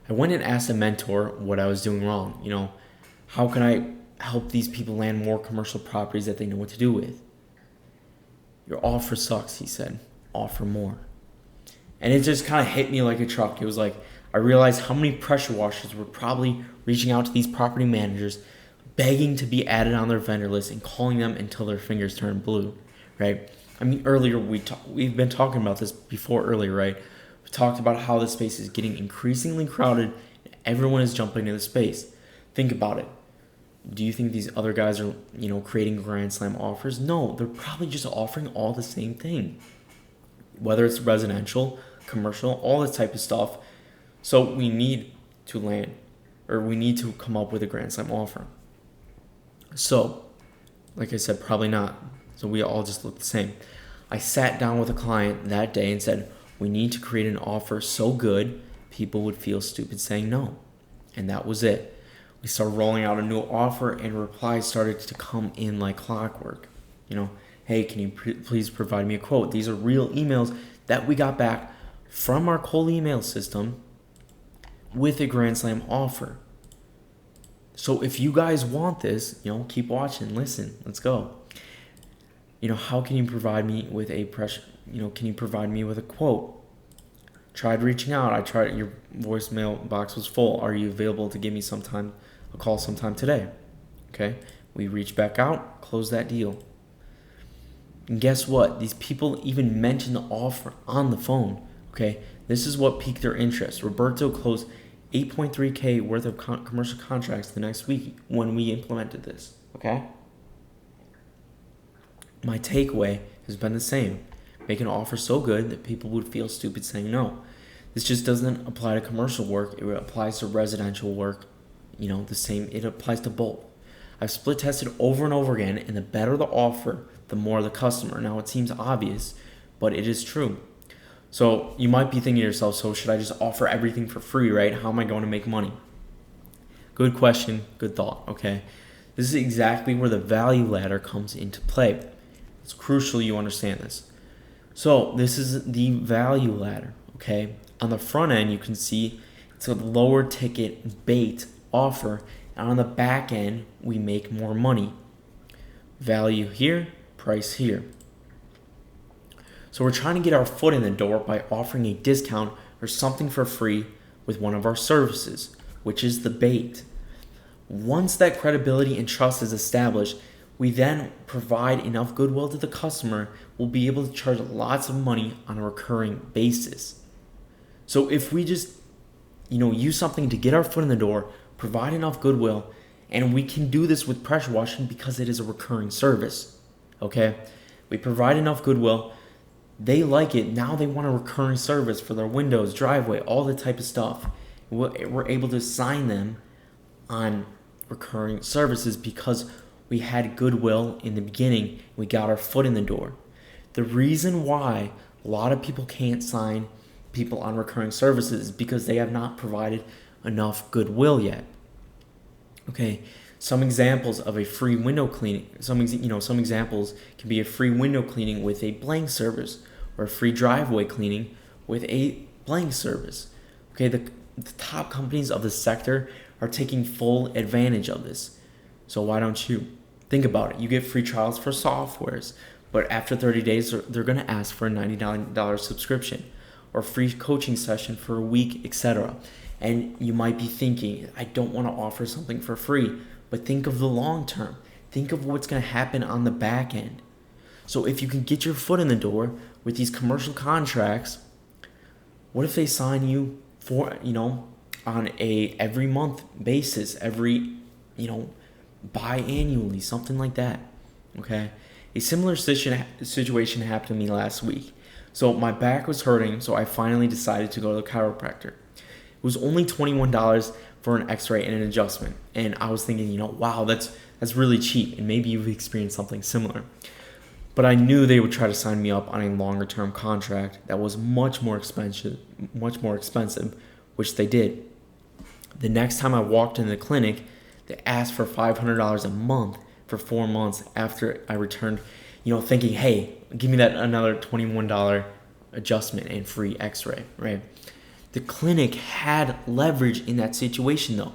I went and asked a mentor what I was doing wrong. How can I help these people land more commercial properties that they know what to do with? Your offer sucks, he said. Offer more. And it just kind of hit me like a truck. It was like, I realized how many pressure washers were probably reaching out to these property managers, begging to be added on their vendor list and calling them until their fingers turned blue, right? I mean, earlier we've been talking about this before earlier, right? We talked about how the space is getting increasingly crowded and everyone is jumping into the space. Think about it. Do you think these other guys are, creating Grand Slam offers? No, they're probably just offering all the same thing. Whether it's residential, commercial, all this type of stuff. So we need to we need to come up with a Grand Slam offer. So, like I said, probably not. So we all just look the same. I sat down with a client that day and said, we need to create an offer so good people would feel stupid saying no. And that was it. We started rolling out a new offer and replies started to come in like clockwork. Hey, can you please provide me a quote? These are real emails that we got back from our cold email system with a Grand Slam offer. So if you guys want this, keep watching, listen, let's go. How can you provide me with can you provide me with a quote? Tried reaching out. Your voicemail box was full. Are you available to give me a call sometime today? Okay. We reach back out, close that deal. And guess what? These people even mentioned the offer on the phone. Okay. This is what piqued their interest. Roberto closed $8.3K worth of commercial contracts the next week when we implemented this. Okay. My takeaway has been the same. Make an offer so good that people would feel stupid saying no. This just doesn't apply to commercial work. It applies to residential work. The same. It applies to both. I've split tested over and over again, and the better the offer, the more the customer. Now, it seems obvious, but it is true. So you might be thinking to yourself, so should I just offer everything for free, right? How am I going to make money? Good question, good thought, okay? This is exactly where the value ladder comes into play. It's crucial you understand this. So this is the value ladder, okay? On the front end, you can see it's a lower ticket bait offer, and on the back end, we make more money. Value here, price here. So we're trying to get our foot in the door by offering a discount or something for free with one of our services, which is the bait. Once that credibility and trust is established, we then provide enough goodwill to the customer, we'll be able to charge lots of money on a recurring basis. So if we just, use something to get our foot in the door, provide enough goodwill, and we can do this with pressure washing because it is a recurring service, okay? We provide enough goodwill, they like it, now they want a recurring service for their windows, driveway, all the type of stuff. We're able to sign them on recurring services because we had goodwill in the beginning. We got our foot in the door. The reason why a lot of people can't sign people on recurring services is because they have not provided enough goodwill yet. Okay, some examples of a free window cleaning. Some examples can be a free window cleaning with a blank service, or a free driveway cleaning with a blank service. Okay, the top companies of the sector are taking full advantage of this. So why don't you? Think about it. You get free trials for softwares, but after 30 days, they're going to ask for a $99 subscription or free coaching session for a week, etc. And you might be thinking, I don't want to offer something for free, but think of the long term. Think of what's going to happen on the back end. So if you can get your foot in the door with these commercial contracts, what if they sign you for, on a every month basis, every, biannually, something like that, okay? A similar situation happened to me last week. So my back was hurting, so I finally decided to go to the chiropractor. It was only $21 for an x-ray and an adjustment. And I was thinking, wow, that's really cheap, and maybe you've experienced something similar. But I knew they would try to sign me up on a longer term contract that was much more expensive, which they did. The next time I walked in the clinic, they asked for $500 a month for 4 months after I returned, thinking, hey, give me that another $21 adjustment and free x-ray, right? The clinic had leverage in that situation though.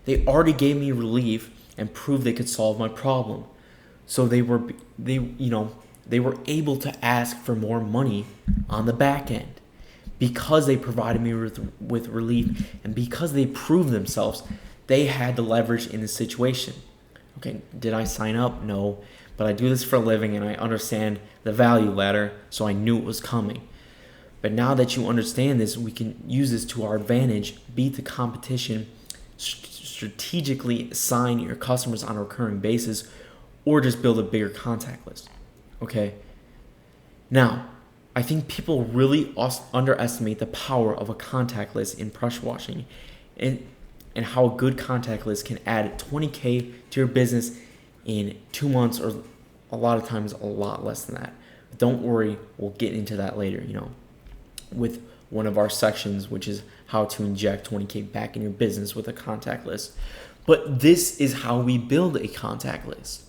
They already gave me relief and proved they could solve my problem. So they were able to ask for more money on the back end. because they provided me with relief and because they proved themselves, they had the leverage in the situation. Okay, did I sign up? No, but I do this for a living and I understand the value ladder, so I knew it was coming. But now that you understand this, we can use this to our advantage, beat the competition, strategically assign your customers on a recurring basis, or just build a bigger contact list. Okay. Now, I think people really underestimate the power of a contact list in pressure washing and how a good contact list can add $20K to your business in 2 months, or a lot of times a lot less than that. But don't worry, we'll get into that later, with one of our sections, which is how to inject 20K back in your business with a contact list. But this is how we build a contact list.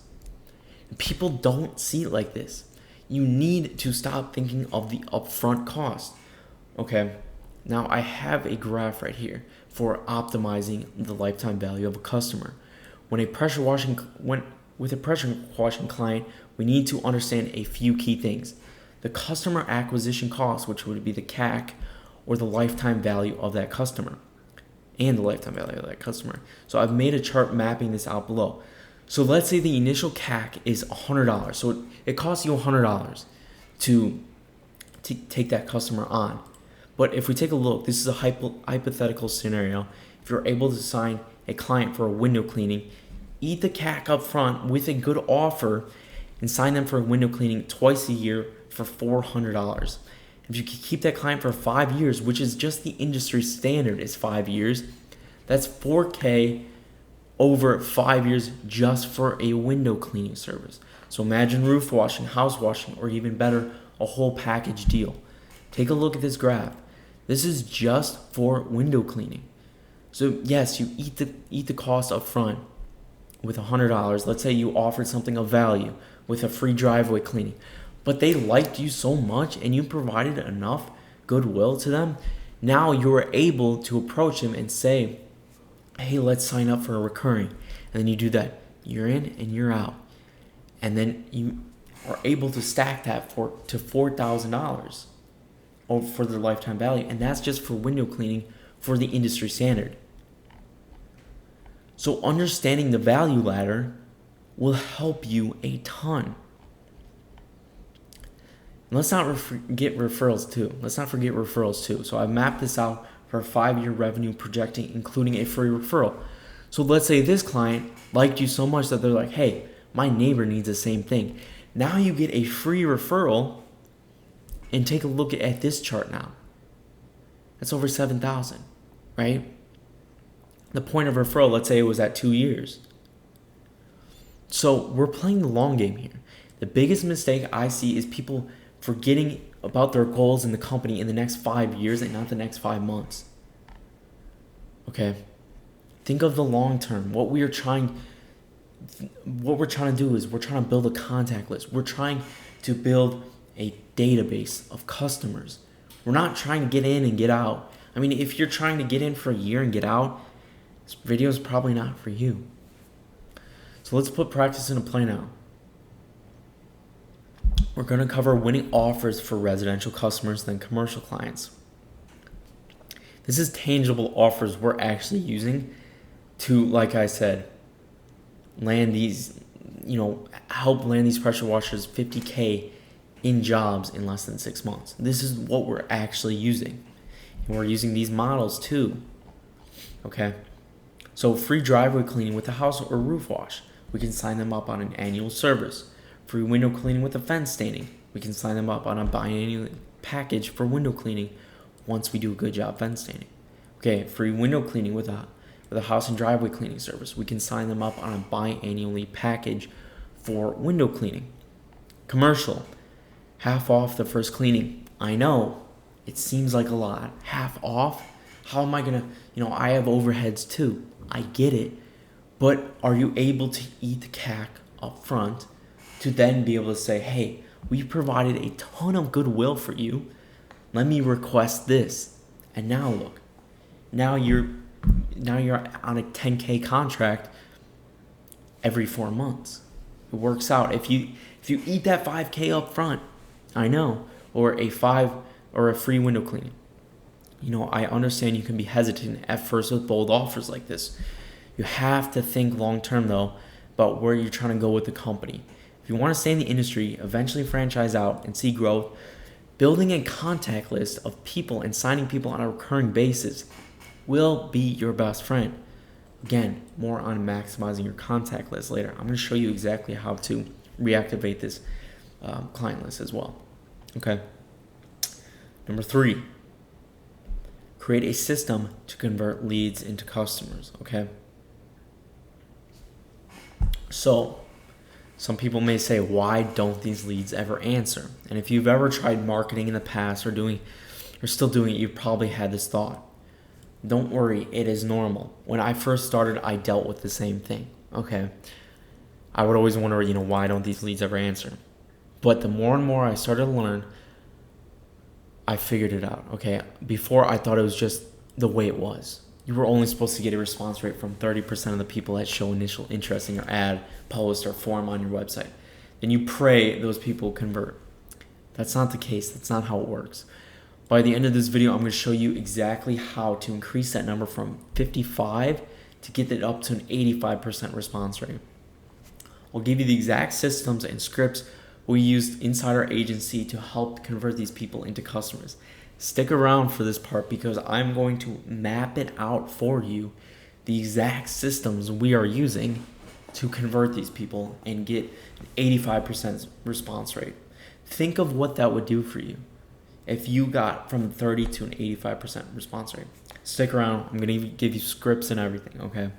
People don't see it like this. You need to stop thinking of the upfront cost. Okay, now I have a graph right here for optimizing the lifetime value of a customer. With a pressure washing client, we need to understand a few key things. The customer acquisition cost, which would be the CAC, or the lifetime value of that customer, and the lifetime value of that customer. So I've made a chart mapping this out below. So let's say the initial CAC is $100. So it costs you $100 to take that customer on. But if we take a look, this is a hypothetical scenario. If you're able to sign a client for a window cleaning, eat the CAC up front with a good offer and sign them for a window cleaning twice a year for $400. If you can keep that client for 5 years, which is just the industry standard is 5 years, that's $4K over 5 years just for a window cleaning service. So imagine roof washing, house washing, or even better, a whole package deal. Take a look at this graph. This is just for window cleaning. So yes, you eat the cost up front with $100. Let's say you offered something of value with a free driveway cleaning, but they liked you so much and you provided enough goodwill to them. Now you're able to approach them and say, hey, let's sign up for a recurring. And then you do that year in and year out. And then you are able to stack that to $4,000 for their lifetime value. And that's just for window cleaning for the industry standard. So understanding the value ladder will help you a ton. And let's not forget referrals too. So I've mapped this out for a 5-year revenue projecting, including a free referral. So let's say this client liked you so much that they're like, hey, my neighbor needs the same thing. Now you get a free referral, and take a look at this chart now. That's over 7,000, right? The point of referral, let's say it was at 2 years. So we're playing the long game here. The biggest mistake I see is people forgetting about their goals in the company in the next 5 years and not the next 5 months. Okay? Think of the long term. What we're trying to do is we're trying to build a contact list. We're trying to build a database of customers. We're not trying to get in and get out. I mean, if you're trying to get in for a year and get out, this video is probably not for you. So let's put practice into play now. We're going to cover winning offers for residential customers than commercial clients. This is tangible offers we're actually using to, like I said, land these, help land these pressure washers $50K in jobs in less than 6 months. This is what we're actually using. And we're using these models too. Okay? So free driveway cleaning with a house or roof wash. We can sign them up on an annual service. Free window cleaning with a fence staining. We can sign them up on a biannual package for window cleaning once we do a good job fence staining. Okay, free window cleaning with a house and driveway cleaning service. We can sign them up on a biannually package for window cleaning. Commercial, half off the first cleaning. I know, it seems like a lot. Half off? How am I gonna, I have overheads too. I get it. But are you able to eat the CAC up front to then be able to say, hey, we provided a ton of goodwill for you. Let me request this. And now look, now you're on a 10K contract every 4 months. It works out. If you eat that 5K up front, I know, or a free window cleaning, I understand you can be hesitant at first with bold offers like this. You have to think long term though about where you're trying to go with the company. If you want to stay in the industry, eventually franchise out and see growth, building a contact list of people and signing people on a recurring basis will be your best friend. Again, more on maximizing your contact list later. I'm going to show you exactly how to reactivate this client list as well. Okay. Number 3, create a system to convert leads into customers. Okay. So, some people may say, why don't these leads ever answer? And if you've ever tried marketing in the past or still doing it, you've probably had this thought. Don't worry, it is normal. When I first started, I dealt with the same thing. Okay. I would always wonder, why don't these leads ever answer? But the more and more I started to learn, I figured it out. Okay. Before, I thought it was just the way it was. You were only supposed to get a response rate from 30% of the people that show initial interest in your ad, post, or form on your website. Then you pray those people convert. That's not the case. That's not how it works. By the end of this video, I'm going to show you exactly how to increase that number from 55 to get it up to an 85% response rate. I'll give you the exact systems and scripts we used inside our agency to help convert these people into customers. Stick around for this part because I'm going to map it out for you, the exact systems we are using to convert these people and get an 85% response rate. Think of what that would do for you if you got from 30 to an 85% response rate. Stick around. I'm going to give you scripts and everything, okay?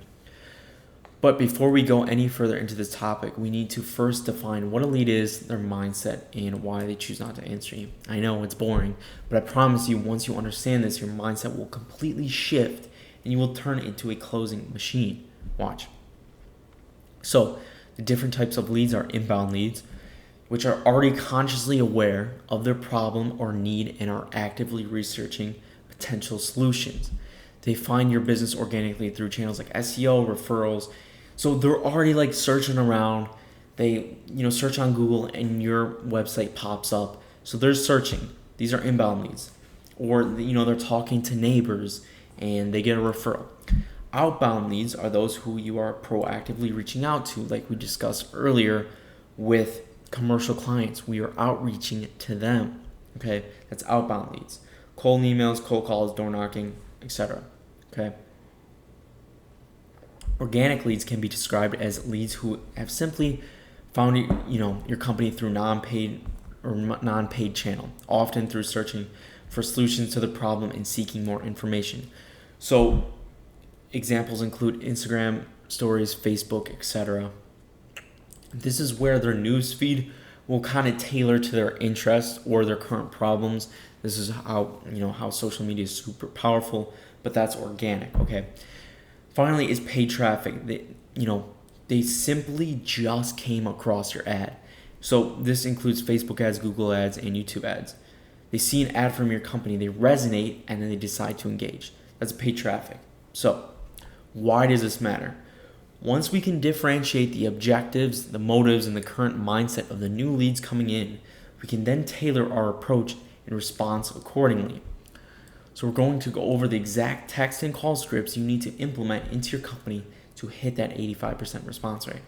But before we go any further into this topic, we need to first define what a lead is, their mindset, and why they choose not to answer you. I know it's boring, but I promise you, once you understand this, your mindset will completely shift and you will turn into a closing machine. Watch. So, the different types of leads are inbound leads, which are already consciously aware of their problem or need and are actively researching potential solutions. They find your business organically through channels like SEO, referrals. So they're already searching around. They, search on Google and your website pops up. So they're searching. These are inbound leads. Or, they're talking to neighbors and they get a referral. Outbound leads are those who you are proactively reaching out to, like we discussed earlier with commercial clients. We are outreaching to them. Okay, that's outbound leads. Cold emails, cold calls, door knocking, etc. Okay. Organic leads can be described as leads who have simply found your company through non-paid channel, often through searching for solutions to the problem and seeking more information. So examples include Instagram stories, Facebook, etc. This is where their news feed will kind of tailor to their interests or their current problems. This is how social media is super powerful, but that's organic, okay? Finally is paid traffic. They simply just came across your ad. So this includes Facebook ads, Google ads, and YouTube ads. They see an ad from your company, they resonate, and then they decide to engage. That's paid traffic. So why does this matter? Once we can differentiate the objectives, the motives, and the current mindset of the new leads coming in, we can then tailor our approach and response accordingly. So we're going to go over the exact text and call scripts you need to implement into your company to hit that 85% response rate.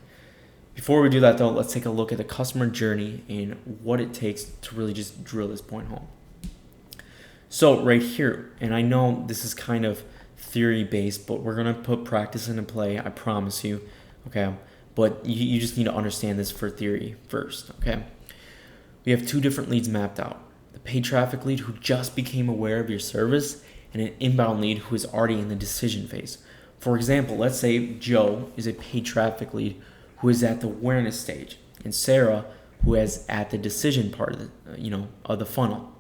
Before we do that though, let's take a look at the customer journey and what it takes to really just drill this point home. So right here, and I know this is kind of theory based, but we're going to put practice into play, I promise you, okay? But you just need to understand this for theory first, okay? We have two different leads mapped out. The paid traffic lead who just became aware of your service and an inbound lead who is already in the decision phase. For example, let's say Joe is a paid traffic lead who is at the awareness stage and Sarah who is at the decision part of the funnel.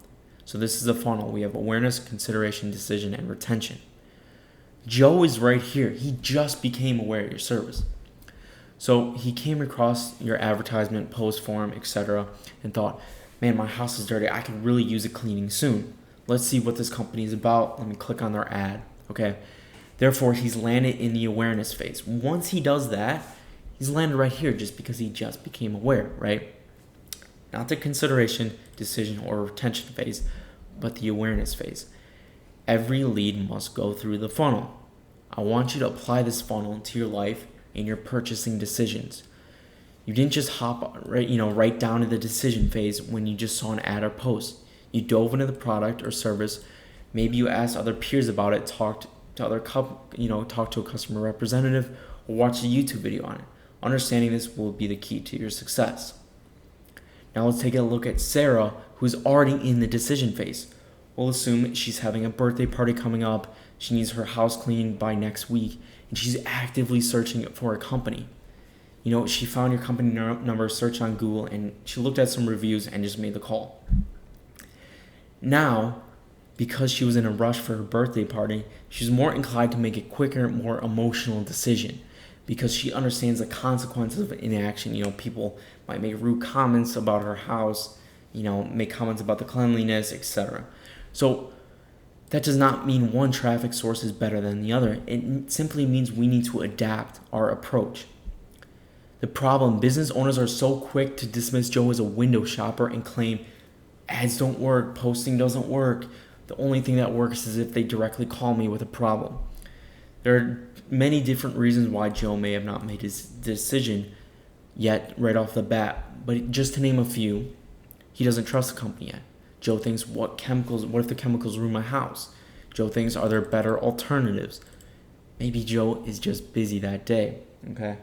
So this is the funnel. We have awareness, consideration, decision, and retention. Joe is right here. He just became aware of your service. So he came across your advertisement, post, forum, etc. and thought, man, my house is dirty. I could really use it cleaning soon. Let's see what this company is about. Let me click on their ad. Okay. Therefore, he's landed in the awareness phase. Once he does that, he's landed right here just because he just became aware, right? Not the consideration, decision, or retention phase, but the awareness phase. Every lead must go through the funnel. I want you to apply this funnel to your life and your purchasing decisions. You didn't just hop right down to the decision phase when you just saw an ad or post. You dove into the product or service. Maybe you asked other peers about it, talked to a customer representative, or watched a YouTube video on it. Understanding this will be the key to your success. Now let's take a look at Sarah, who's already in the decision phase. We'll assume she's having a birthday party coming up. She needs her house cleaned by next week, and she's actively searching for a company. She found your company number, searched on Google, and she looked at some reviews and just made the call. Now, because she was in a rush for her birthday party, she's more inclined to make a quicker, more emotional decision because she understands the consequences of inaction. People might make rude comments about her house, make comments about the cleanliness, etc. So that does not mean one traffic source is better than the other. It simply means we need to adapt our approach. The problem, business owners are so quick to dismiss Joe as a window shopper and claim ads don't work, posting doesn't work. The only thing that works is if they directly call me with a problem. There are many different reasons why Joe may have not made his decision yet right off the bat, but just to name a few, he doesn't trust the company yet. Joe thinks, what if the chemicals ruin my house? Joe thinks, are there better alternatives? Maybe Joe is just busy that day, okay?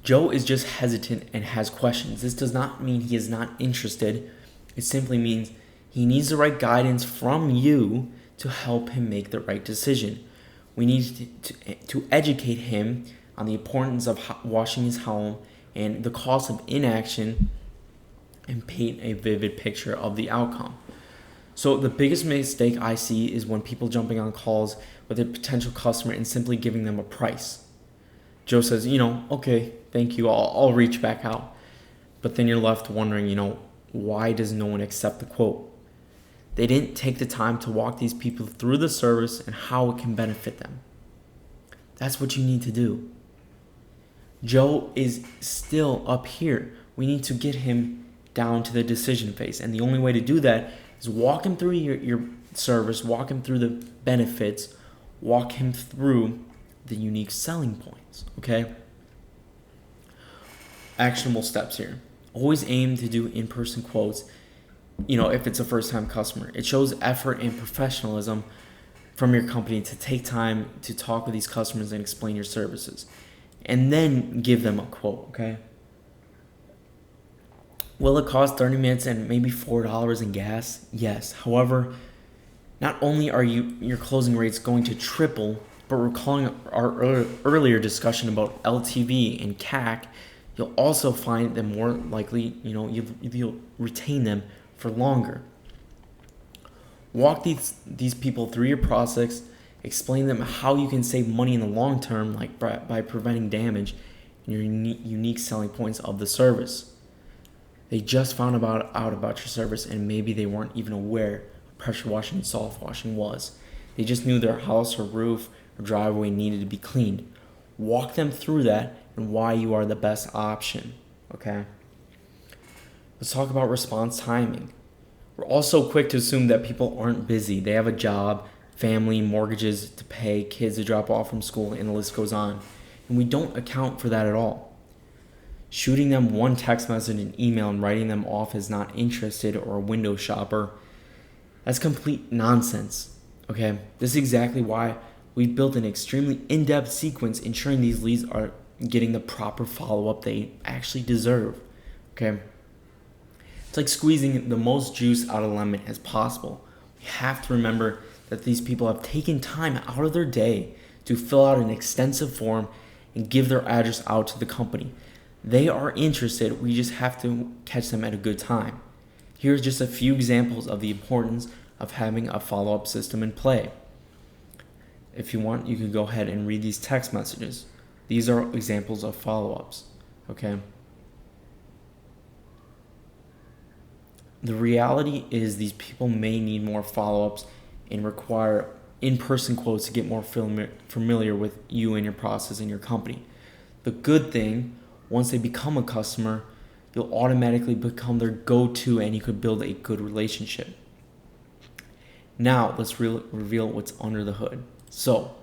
Joe is just hesitant and has questions. This does not mean he is not interested. It simply means he needs the right guidance from you to help him make the right decision. We need to educate him on the importance of washing his home and the cost of inaction and paint a vivid picture of the outcome. So the biggest mistake I see is when people jumping on calls with a potential customer and simply giving them a price. Joe says, okay, thank you, I'll reach back out. But then you're left wondering, why does no one accept the quote? They didn't take the time to walk these people through the service and how it can benefit them. That's what you need to do. Joe is still up here. We need to get him down to the decision phase. And the only way to do that is walk him through your service, walk him through the benefits, walk him through the unique selling points, okay? Actionable steps here. Always aim to do in-person quotes, if it's a first-time customer. It shows effort and professionalism from your company to take time to talk with these customers and explain your services. And then give them a quote, okay? Will it cost 30 minutes and maybe $4 in gas? Yes. However, not only are your closing rates going to triple, but recalling our earlier discussion about LTV and CAC, you'll also find them more likely, you'll retain them for longer. Walk these people through your process, explain them how you can save money in the long term, like by preventing damage, and your unique selling points of the service. They just found out about your service, and maybe they weren't even aware what pressure washing and soft washing was. They just knew their house or roof or driveway needed to be cleaned. Walk them through that and why you are the best option, okay? Let's talk about response timing. We're also quick to assume that people aren't busy. They have a job, family, mortgages to pay, kids to drop off from school, and the list goes on. And we don't account for that at all. Shooting them one text message and email and writing them off as not interested or a window shopper, that's complete nonsense, okay? This is exactly why we've built an extremely in-depth sequence ensuring these leads are getting the proper follow-up they actually deserve, okay? It's like squeezing the most juice out of a lemon as possible. We have to remember that these people have taken time out of their day to fill out an extensive form and give their address out to the company. They are interested, we just have to catch them at a good time. Here's just a few examples of the importance of having a follow-up system in play. If you want, you can go ahead and read these text messages. These are examples of follow-ups, okay? The reality is these people may need more follow-ups and require in-person quotes to get more familiar with you and your process and your company. The good thing, once they become a customer, you'll automatically become their go-to and you could build a good relationship. Now let's reveal what's under the hood. So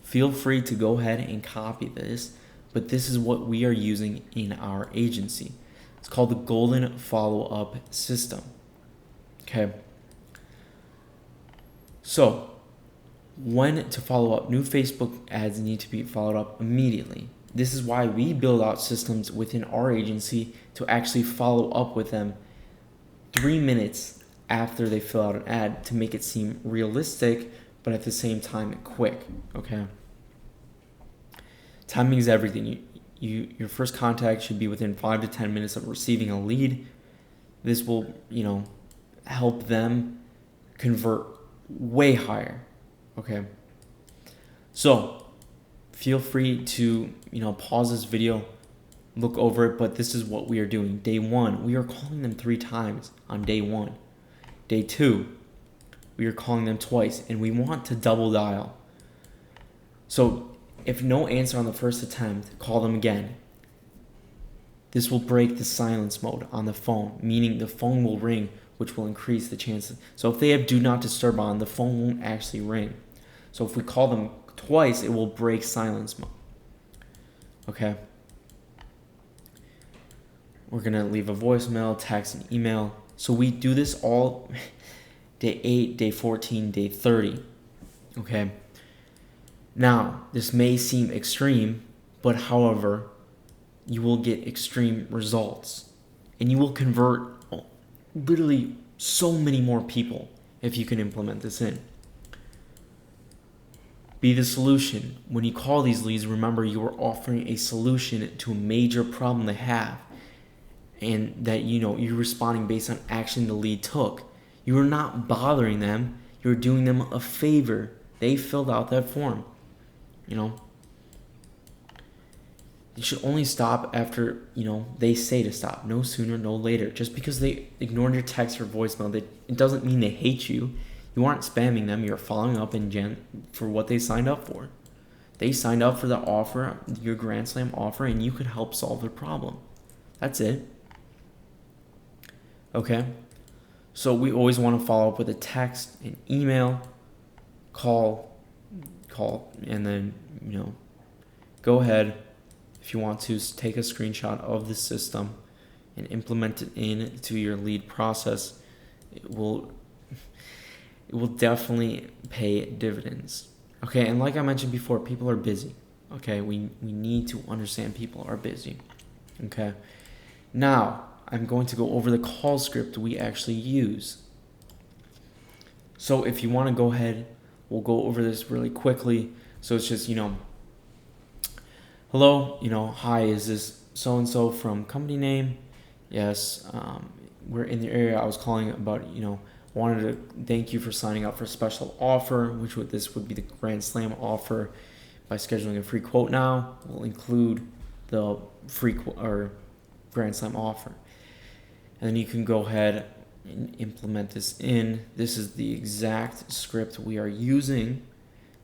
feel free to go ahead and copy this, but this is what we are using in our agency. It's called the golden follow-up system. Okay. So when to follow up, new Facebook ads need to be followed up immediately. This is why we build out systems within our agency to actually follow up with them 3 minutes after they fill out an ad to make it seem realistic, but at the same time quick. Okay. Timing is everything. Your first contact should be within 5 to 10 minutes of receiving a lead. This will, help them convert way higher. Okay. So feel free to, pause this video, look over it, but this is what we are doing. Day 1, we are calling them 3 times on day 1. Day 2, we are calling them twice, and we want to double dial. So if no answer on the first attempt, call them again. This will break the silence mode on the phone, meaning the phone will ring, which will increase the chances. So if they have do not disturb on, the phone won't actually ring. So if we call them twice, it will break silence mode. Okay. We're going to leave a voicemail, text, and email. So we do this all day 8, day 14, day 30. Okay. Now, this may seem extreme, but however, you will get extreme results. And you will convert literally so many more people if you can implement this in. Be the solution. When you call these leads, remember you are offering a solution to a major problem they have. And that, you're responding based on action the lead took. You are not bothering them. You're doing them a favor. They filled out that form. You should only stop after, they say to stop. No sooner, no later. Just because they ignored your text or voicemail, it doesn't mean they hate you. You aren't spamming them. You're following up for what they signed up for. They signed up for the offer, your Grand Slam offer, and you could help solve their problem. That's it. Okay? So we always want to follow up with a text, an email, call, and then, go ahead. If you want to take a screenshot of the system and implement it into your lead process, it will definitely pay dividends. Okay, and like I mentioned before, people are busy. Okay, we need to understand people are busy. Okay, now I'm going to go over the call script we actually use. So if you want to go ahead, we'll go over this really quickly. So it's just, hello, hi, is this so-and-so from company name? Yes, we're in the area. I was calling about, wanted to thank you for signing up for a special offer, this would be the Grand Slam offer. By scheduling a free quote now, we'll include the free or Grand Slam offer. And then you can go ahead and implement this in. This is the exact script we are using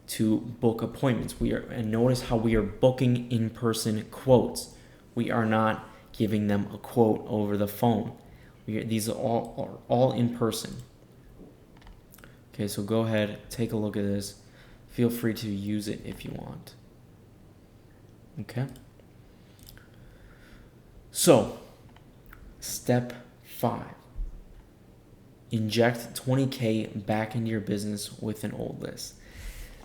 to book appointments. And notice how we are booking in-person quotes. We are not giving them a quote over the phone. These are all in person. Okay, so go ahead, take a look at this. Feel free to use it if you want. Okay. So, step 5. Inject $20K back into your business with an old list.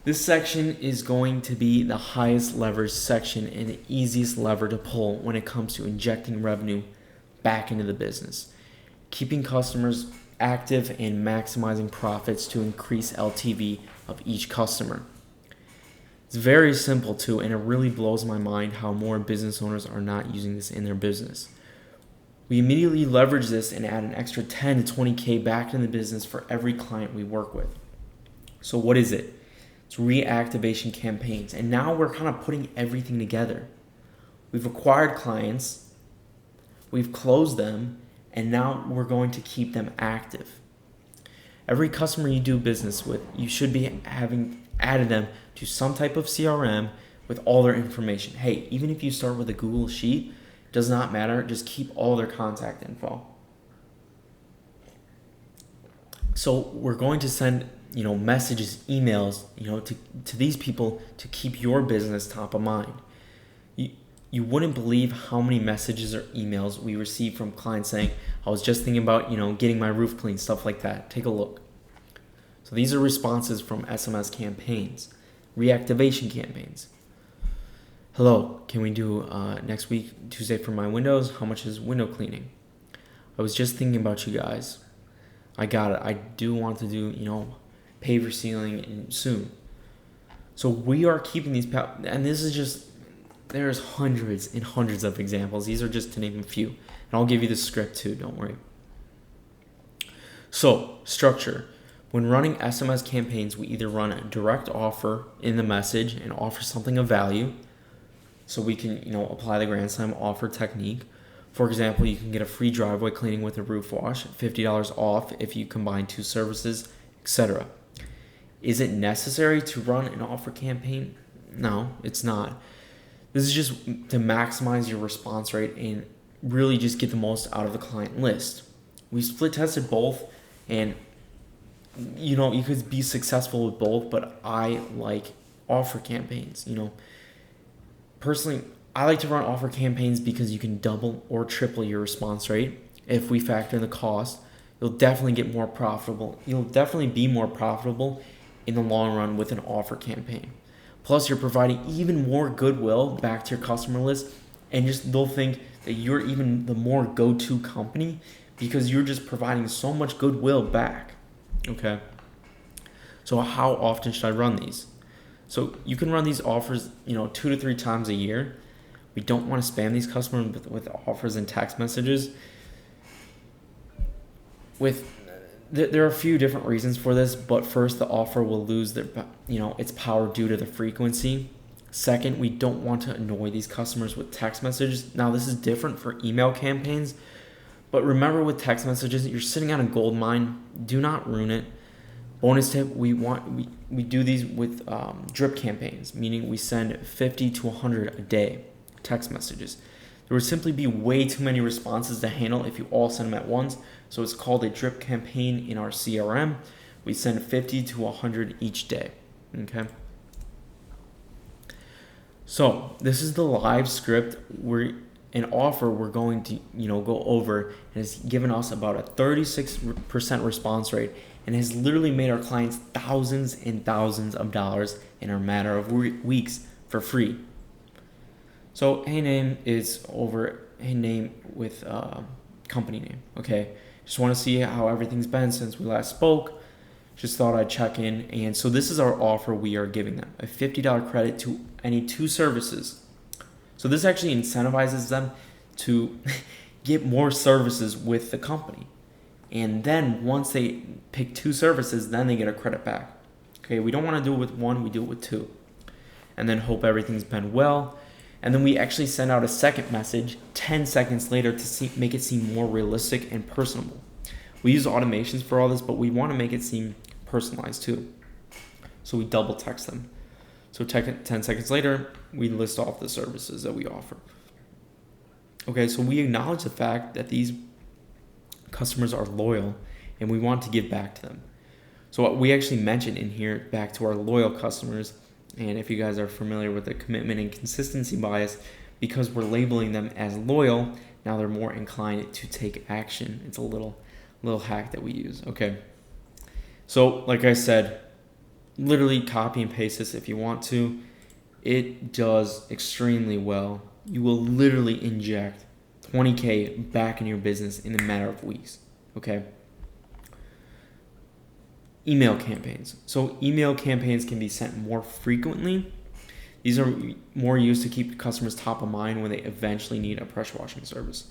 This section is going to be the highest leverage section and the easiest lever to pull when it comes to injecting revenue back into the business. Keeping customers active and maximizing profits to increase LTV of each customer. It's very simple too, and it really blows my mind how more business owners are not using this in their business. We immediately leverage this and add an extra 10 to 20K back in the business for every client we work with. So what is it? It's reactivation campaigns. And now we're kind of putting everything together. We've acquired clients, we've closed them, and now we're going to keep them active. Every customer you do business with, you should be having added them to some type of CRM with all their information. Hey, even if you start with a Google Sheet, does not matter. Just keep all their contact info. So we're going to send, messages, emails, to these people to keep your business top of mind. You wouldn't believe how many messages or emails we receive from clients saying, I was just thinking about, getting my roof cleaned, stuff like that. Take a look. So these are responses from SMS campaigns, reactivation campaigns. Hello, can we do next week, Tuesday for my windows? How much is window cleaning? I was just thinking about you guys. I got it. I do want to do, paver ceiling soon. So we are keeping these, and this is just, there's hundreds and hundreds of examples. These are just to name a few. And I'll give you the script too, don't worry. So, structure. When running SMS campaigns, we either run a direct offer in the message and offer something of value. So we can, apply the Grand Slam offer technique. For example, you can get a free driveway cleaning with a roof wash, $50 off if you combine 2 services, etc. Is it necessary to run an offer campaign? No, it's not. This is just to maximize your response rate and really just get the most out of the client list. We split tested both, and you could be successful with both, but I like offer campaigns. Personally, I like to run offer campaigns because you can double or triple your response rate. If we factor in the cost, you'll definitely get more profitable. You'll definitely be more profitable in the long run with an offer campaign. Plus, you're providing even more goodwill back to your customer list, and they'll think that you're even the more go-to company because you're just providing so much goodwill back. Okay. So how often should I run these? So you can run these offers, 2 to 3 times a year. We don't want to spam these customers with offers and text messages. There are a few different reasons for this, but first, the offer will lose its power due to the frequency. Second, we don't want to annoy these customers with text messages. Now, this is different for email campaigns, but remember with text messages, you're sitting on a gold mine. Do not ruin it. Bonus tip, we do these with drip campaigns, meaning we send 50 to 100 a day text messages. There would simply be way too many responses to handle if you all send them at once, so it's called a drip campaign in our CRM. We send 50 to 100 each day, okay? So this is the live script an offer we're going to go over, and has given us about a 36% response rate, and has literally made our clients thousands and thousands of dollars in a matter of weeks for free. So hey name is over hey name with company name. Okay, just want to see how everything's been since we last spoke. Just thought I'd check in. And so this is our offer we are giving them, a $50 credit to any 2 services. So this actually incentivizes them to get more services with the company. And then once they pick 2 services, then they get a credit back. Okay, we don't want to do it with 1, we do it with 2. And then hope everything's been well. And then we actually send out a second message 10 seconds later to make it seem more realistic and personable. We use automations for all this, but we want to make it seem personalized too. So we double text them. So 10 seconds later, we list off the services that we offer. Okay, so we acknowledge the fact that these customers are loyal and we want to give back to them. So what we actually mentioned in here back to our loyal customers, and if you guys are familiar with the commitment and consistency bias, because we're labeling them as loyal, now they're more inclined to take action. It's a little hack that we use. Okay. So like I said, literally copy and paste this if you want to. It does extremely well. You will literally inject $20K back in your business in a matter of weeks. Okay. Email campaigns. So email campaigns can be sent more frequently. These are more used to keep customers top of mind when they eventually need a pressure washing service.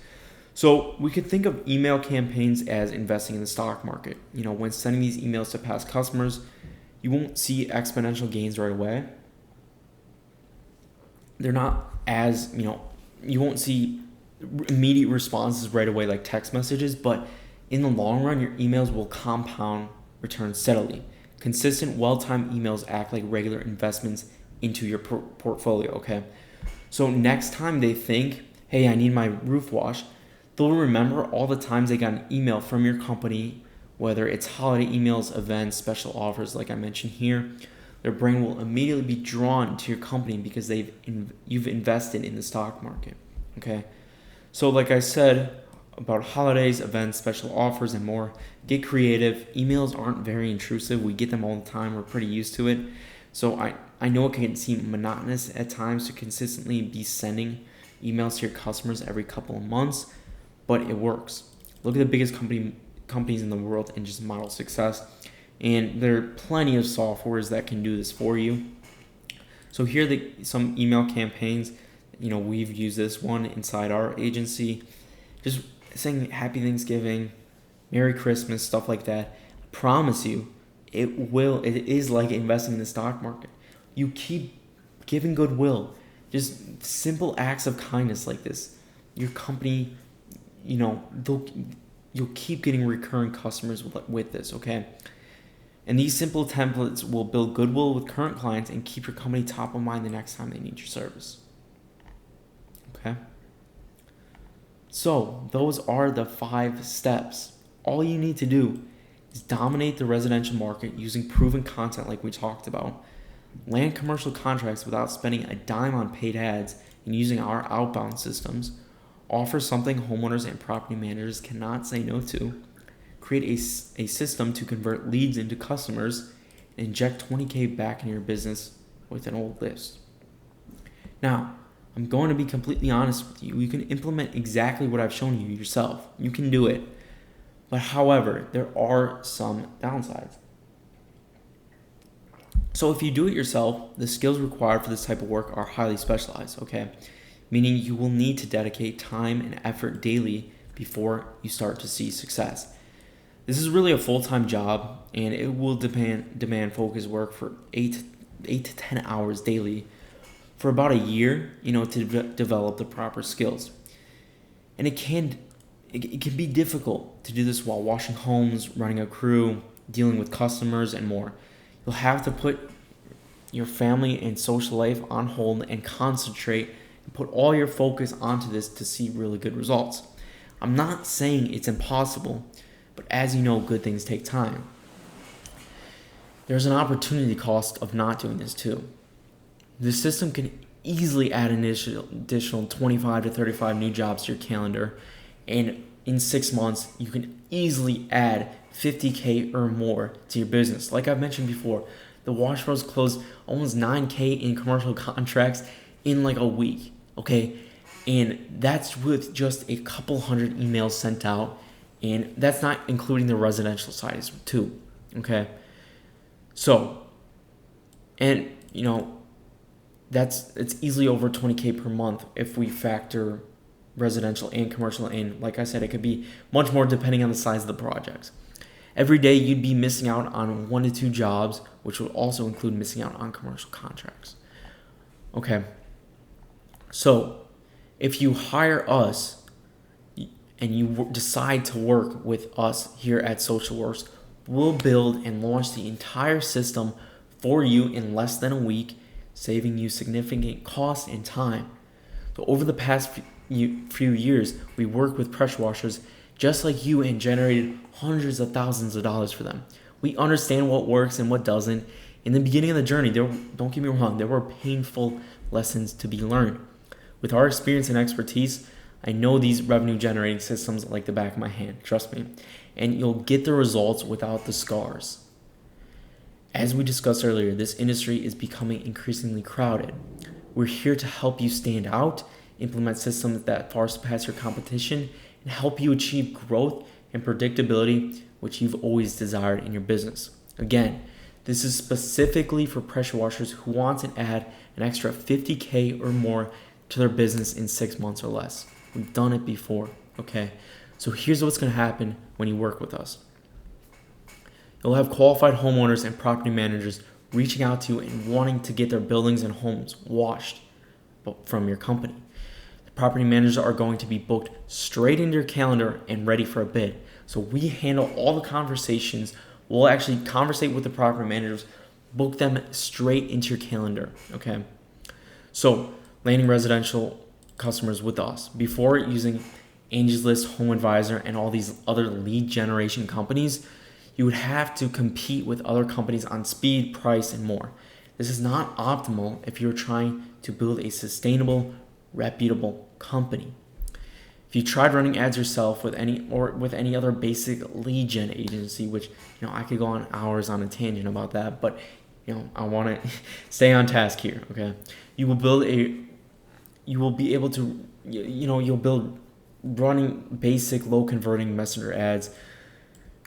So we could think of email campaigns as investing in the stock market. When sending these emails to past customers, you won't see exponential gains right away. They're not as, you won't see immediate responses right away like text messages, but in the long run, your emails will compound return steadily. Consistent, well-timed emails act like regular investments into your portfolio, okay? So next time they think, hey, I need my roof wash, they'll remember all the times they got an email from your company whether it's holiday emails, events, special offers like I mentioned here, their brain will immediately be drawn to your company because you've invested in the stock market. Okay, so like I said about holidays, events, special offers, and more, get creative. Emails aren't very intrusive. We get them all the time. We're pretty used to it. So I know it can seem monotonous at times to consistently be sending emails to your customers every couple of months, but it works. Look at the biggest companies in the world and just model success. And there are plenty of softwares that can do this for you. So here are some email campaigns. We've used this one inside our agency. Just saying Happy Thanksgiving, Merry Christmas, stuff like that. I promise you, it is like investing in the stock market. You keep giving goodwill. Just simple acts of kindness like this. Your company, you'll keep getting recurring customers with this, okay? And these simple templates will build goodwill with current clients and keep your company top of mind the next time they need your service. Okay? So, those are the 5 steps. All you need to do is dominate the residential market using proven content like we talked about. Land commercial contracts without spending a dime on paid ads and using our outbound systems. Offer something homeowners and property managers cannot say no to. Create a system to convert leads into customers, and inject $20K back into your business with an old list. Now, I'm going to be completely honest with you. You can implement exactly what I've shown you yourself. You can do it. But however, there are some downsides. So if you do it yourself, the skills required for this type of work are highly specialized, okay? Meaning you will need to dedicate time and effort daily before you start to see success. This is really a full-time job, and it will demand focused work for 8 to 10 hours daily for about a year, to develop the proper skills. And it can be difficult to do this while washing homes, running a crew, dealing with customers, and more. You'll have to put your family and social life on hold and concentrate and put all your focus onto this to see really good results. I'm not saying it's impossible, but as you know, good things take time. There's an opportunity cost of not doing this too. The system can easily add an additional 25 to 35 new jobs to your calendar, and in 6 months, you can easily add $50K or more to your business. Like I've mentioned before, the Wash Bros closed almost $9K in commercial contracts in like a week, okay? And that's with just a couple hundred emails sent out, and that's not including the residential side too, okay? So, and it's easily over $20K per month if we factor residential and commercial in. Like I said, it could be much more depending on the size of the projects. Every day you'd be missing out on 1 to 2 jobs, which would also include missing out on commercial contracts. Okay. So if you hire us and you decide to work with us here at SocialWorks, we'll build and launch the entire system for you in less than a week, saving you significant cost and time. So over the past few years, we worked with pressure washers just like you and generated hundreds of thousands of dollars for them. We understand what works and what doesn't. In the beginning of the journey, don't get me wrong, there were painful lessons to be learned. With our experience and expertise, I know these revenue generating systems like the back of my hand, trust me. And you'll get the results without the scars. As we discussed earlier, this industry is becoming increasingly crowded. We're here to help you stand out, implement systems that far surpass your competition, and help you achieve growth and predictability, which you've always desired in your business. Again, this is specifically for pressure washers who want to add an extra $50K or more to their business in 6 months or less. We've done it before, okay? So here's what's going to happen when you work with us. You'll have qualified homeowners and property managers reaching out to you and wanting to get their buildings and homes washed from your company. The property managers are going to be booked straight into your calendar and ready for a bid. So we handle all the conversations. We'll actually conversate with the property managers, book them straight into your calendar, okay? So landing residential customers with us. Before using Angie's List, Home Advisor, and all these other lead generation companies, You would have to compete with other companies on speed, price, and more. This is not optimal if you're trying to build a sustainable, reputable company. If you tried running ads yourself with any other basic lead gen agency, which I could go on hours on a tangent about that, but I want to stay on task here. Okay, you will be able to you'll build running basic low converting messenger ads.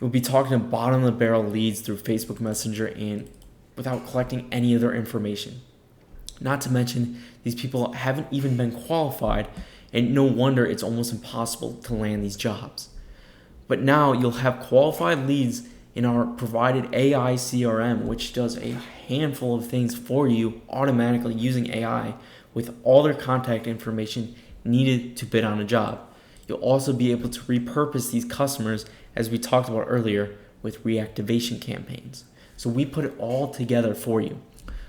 You'll be talking to bottom of the barrel leads through Facebook Messenger and without collecting any other information. Not to mention, these people haven't even been qualified, and no wonder it's almost impossible to land these jobs. But now you'll have qualified leads in our provided AI CRM, which does a handful of things for you automatically using AI with all their contact information needed to bid on a job. You'll also be able to repurpose these customers, as we talked about earlier, with reactivation campaigns. So we put it all together for you.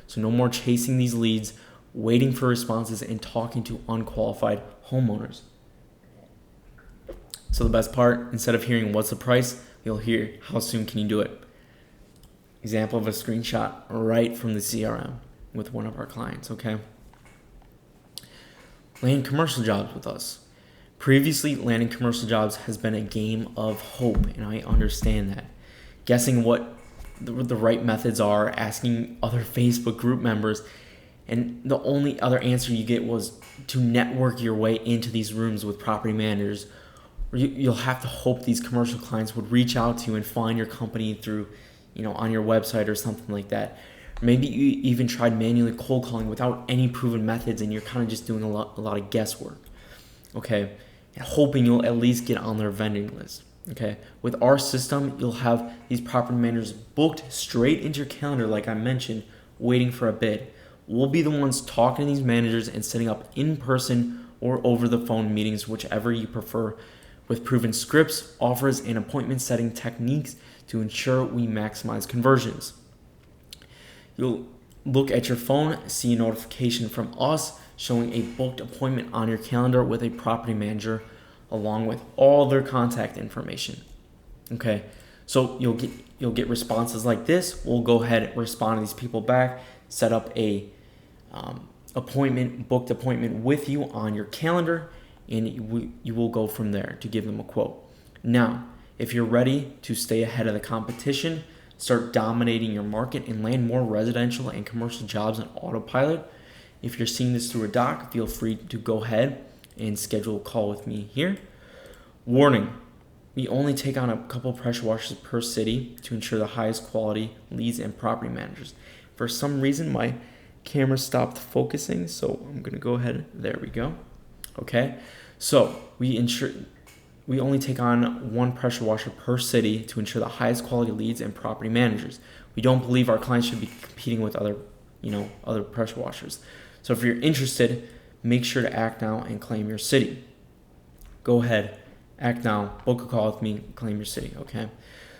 So no more chasing these leads, waiting for responses, and talking to unqualified homeowners. So the best part, instead of hearing what's the price, you'll hear how soon can you do it. Example of a screenshot right from the CRM with one of our clients, okay? Land commercial jobs with us. Previously, landing commercial jobs has been a game of hope, and I understand that. Guessing what the right methods are, asking other Facebook group members, and the only other answer you get was to network your way into these rooms with property managers. You'll have to hope these commercial clients would reach out to you and find your company through, on your website or something like that. Maybe you even tried manually cold calling without any proven methods, and you're kind of just doing a lot of guesswork. Okay, and hoping you'll at least get on their vending list. Okay, with our system, you'll have these property managers booked straight into your calendar, like I mentioned, waiting for a bid. We'll be the ones talking to these managers and setting up in-person or over-the-phone meetings, whichever you prefer, with proven scripts, offers, and appointment setting techniques to ensure we maximize conversions. You'll look at your phone, see a notification from us showing a booked appointment on your calendar with a property manager, along with all their contact information. Okay, so you'll get responses like this. We'll go ahead and respond to these people back, set up a booked appointment with you on your calendar, and you will go from there to give them a quote. Now, if you're ready to stay ahead of the competition, start dominating your market, and land more residential and commercial jobs on autopilot, if you're seeing this through a doc, feel free to go ahead and schedule a call with me here. Warning, we only take on a couple pressure washers per city to ensure the highest quality leads and property managers. For some reason, my camera stopped focusing, so I'm gonna go ahead. There we go. Okay, so we only take on one pressure washer per city to ensure the highest quality leads and property managers. We don't believe our clients should be competing with other pressure washers. So if you're interested, make sure to act now and claim your city. Go ahead, act now, book a call with me, claim your city, okay?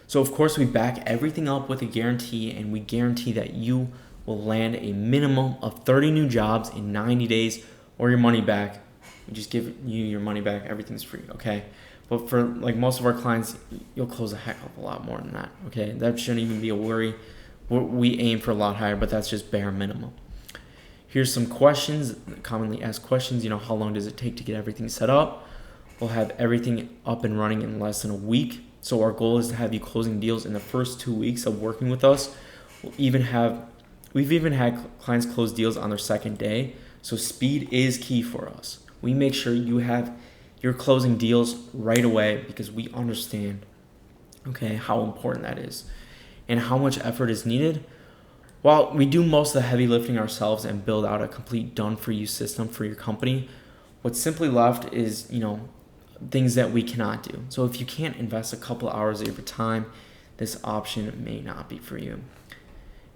So of course we back everything up with a guarantee, and we guarantee that you will land a minimum of 30 new jobs in 90 days or your money back. We just give you your money back, everything's free, okay? But for most of our clients, you'll close a heck of a lot more than that, okay? That shouldn't even be a worry. We aim for a lot higher, but that's just bare minimum. Here's some questions, commonly asked questions. How long does it take to get everything set up? We'll have everything up and running in less than a week. So our goal is to have you closing deals in the first 2 weeks of working with us. We've even had clients close deals on their second day. So speed is key for us. We make sure you're closing deals right away because we understand, okay, how important that is and how much effort is needed. While we do most of the heavy lifting ourselves and build out a complete done-for-you system for your company, what's simply left is, things that we cannot do. So if you can't invest a couple hours of your time, this option may not be for you.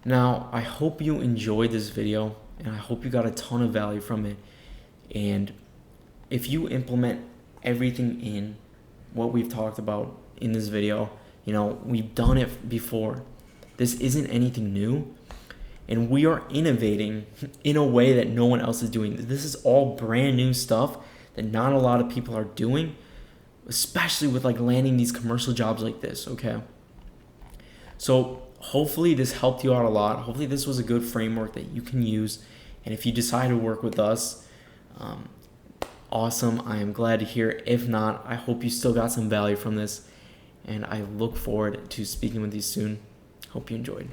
Now, I hope you enjoyed this video, and I hope you got a ton of value from it. And if you implement everything in what we've talked about in this video, we've done it before. This isn't anything new. And we are innovating in a way that no one else is doing. This is all brand new stuff that not a lot of people are doing, especially with landing these commercial jobs like this, okay? So hopefully this helped you out a lot. Hopefully this was a good framework that you can use. And if you decide to work with us, awesome. I am glad to hear. If not, I hope you still got some value from this. And I look forward to speaking with you soon. Hope you enjoyed.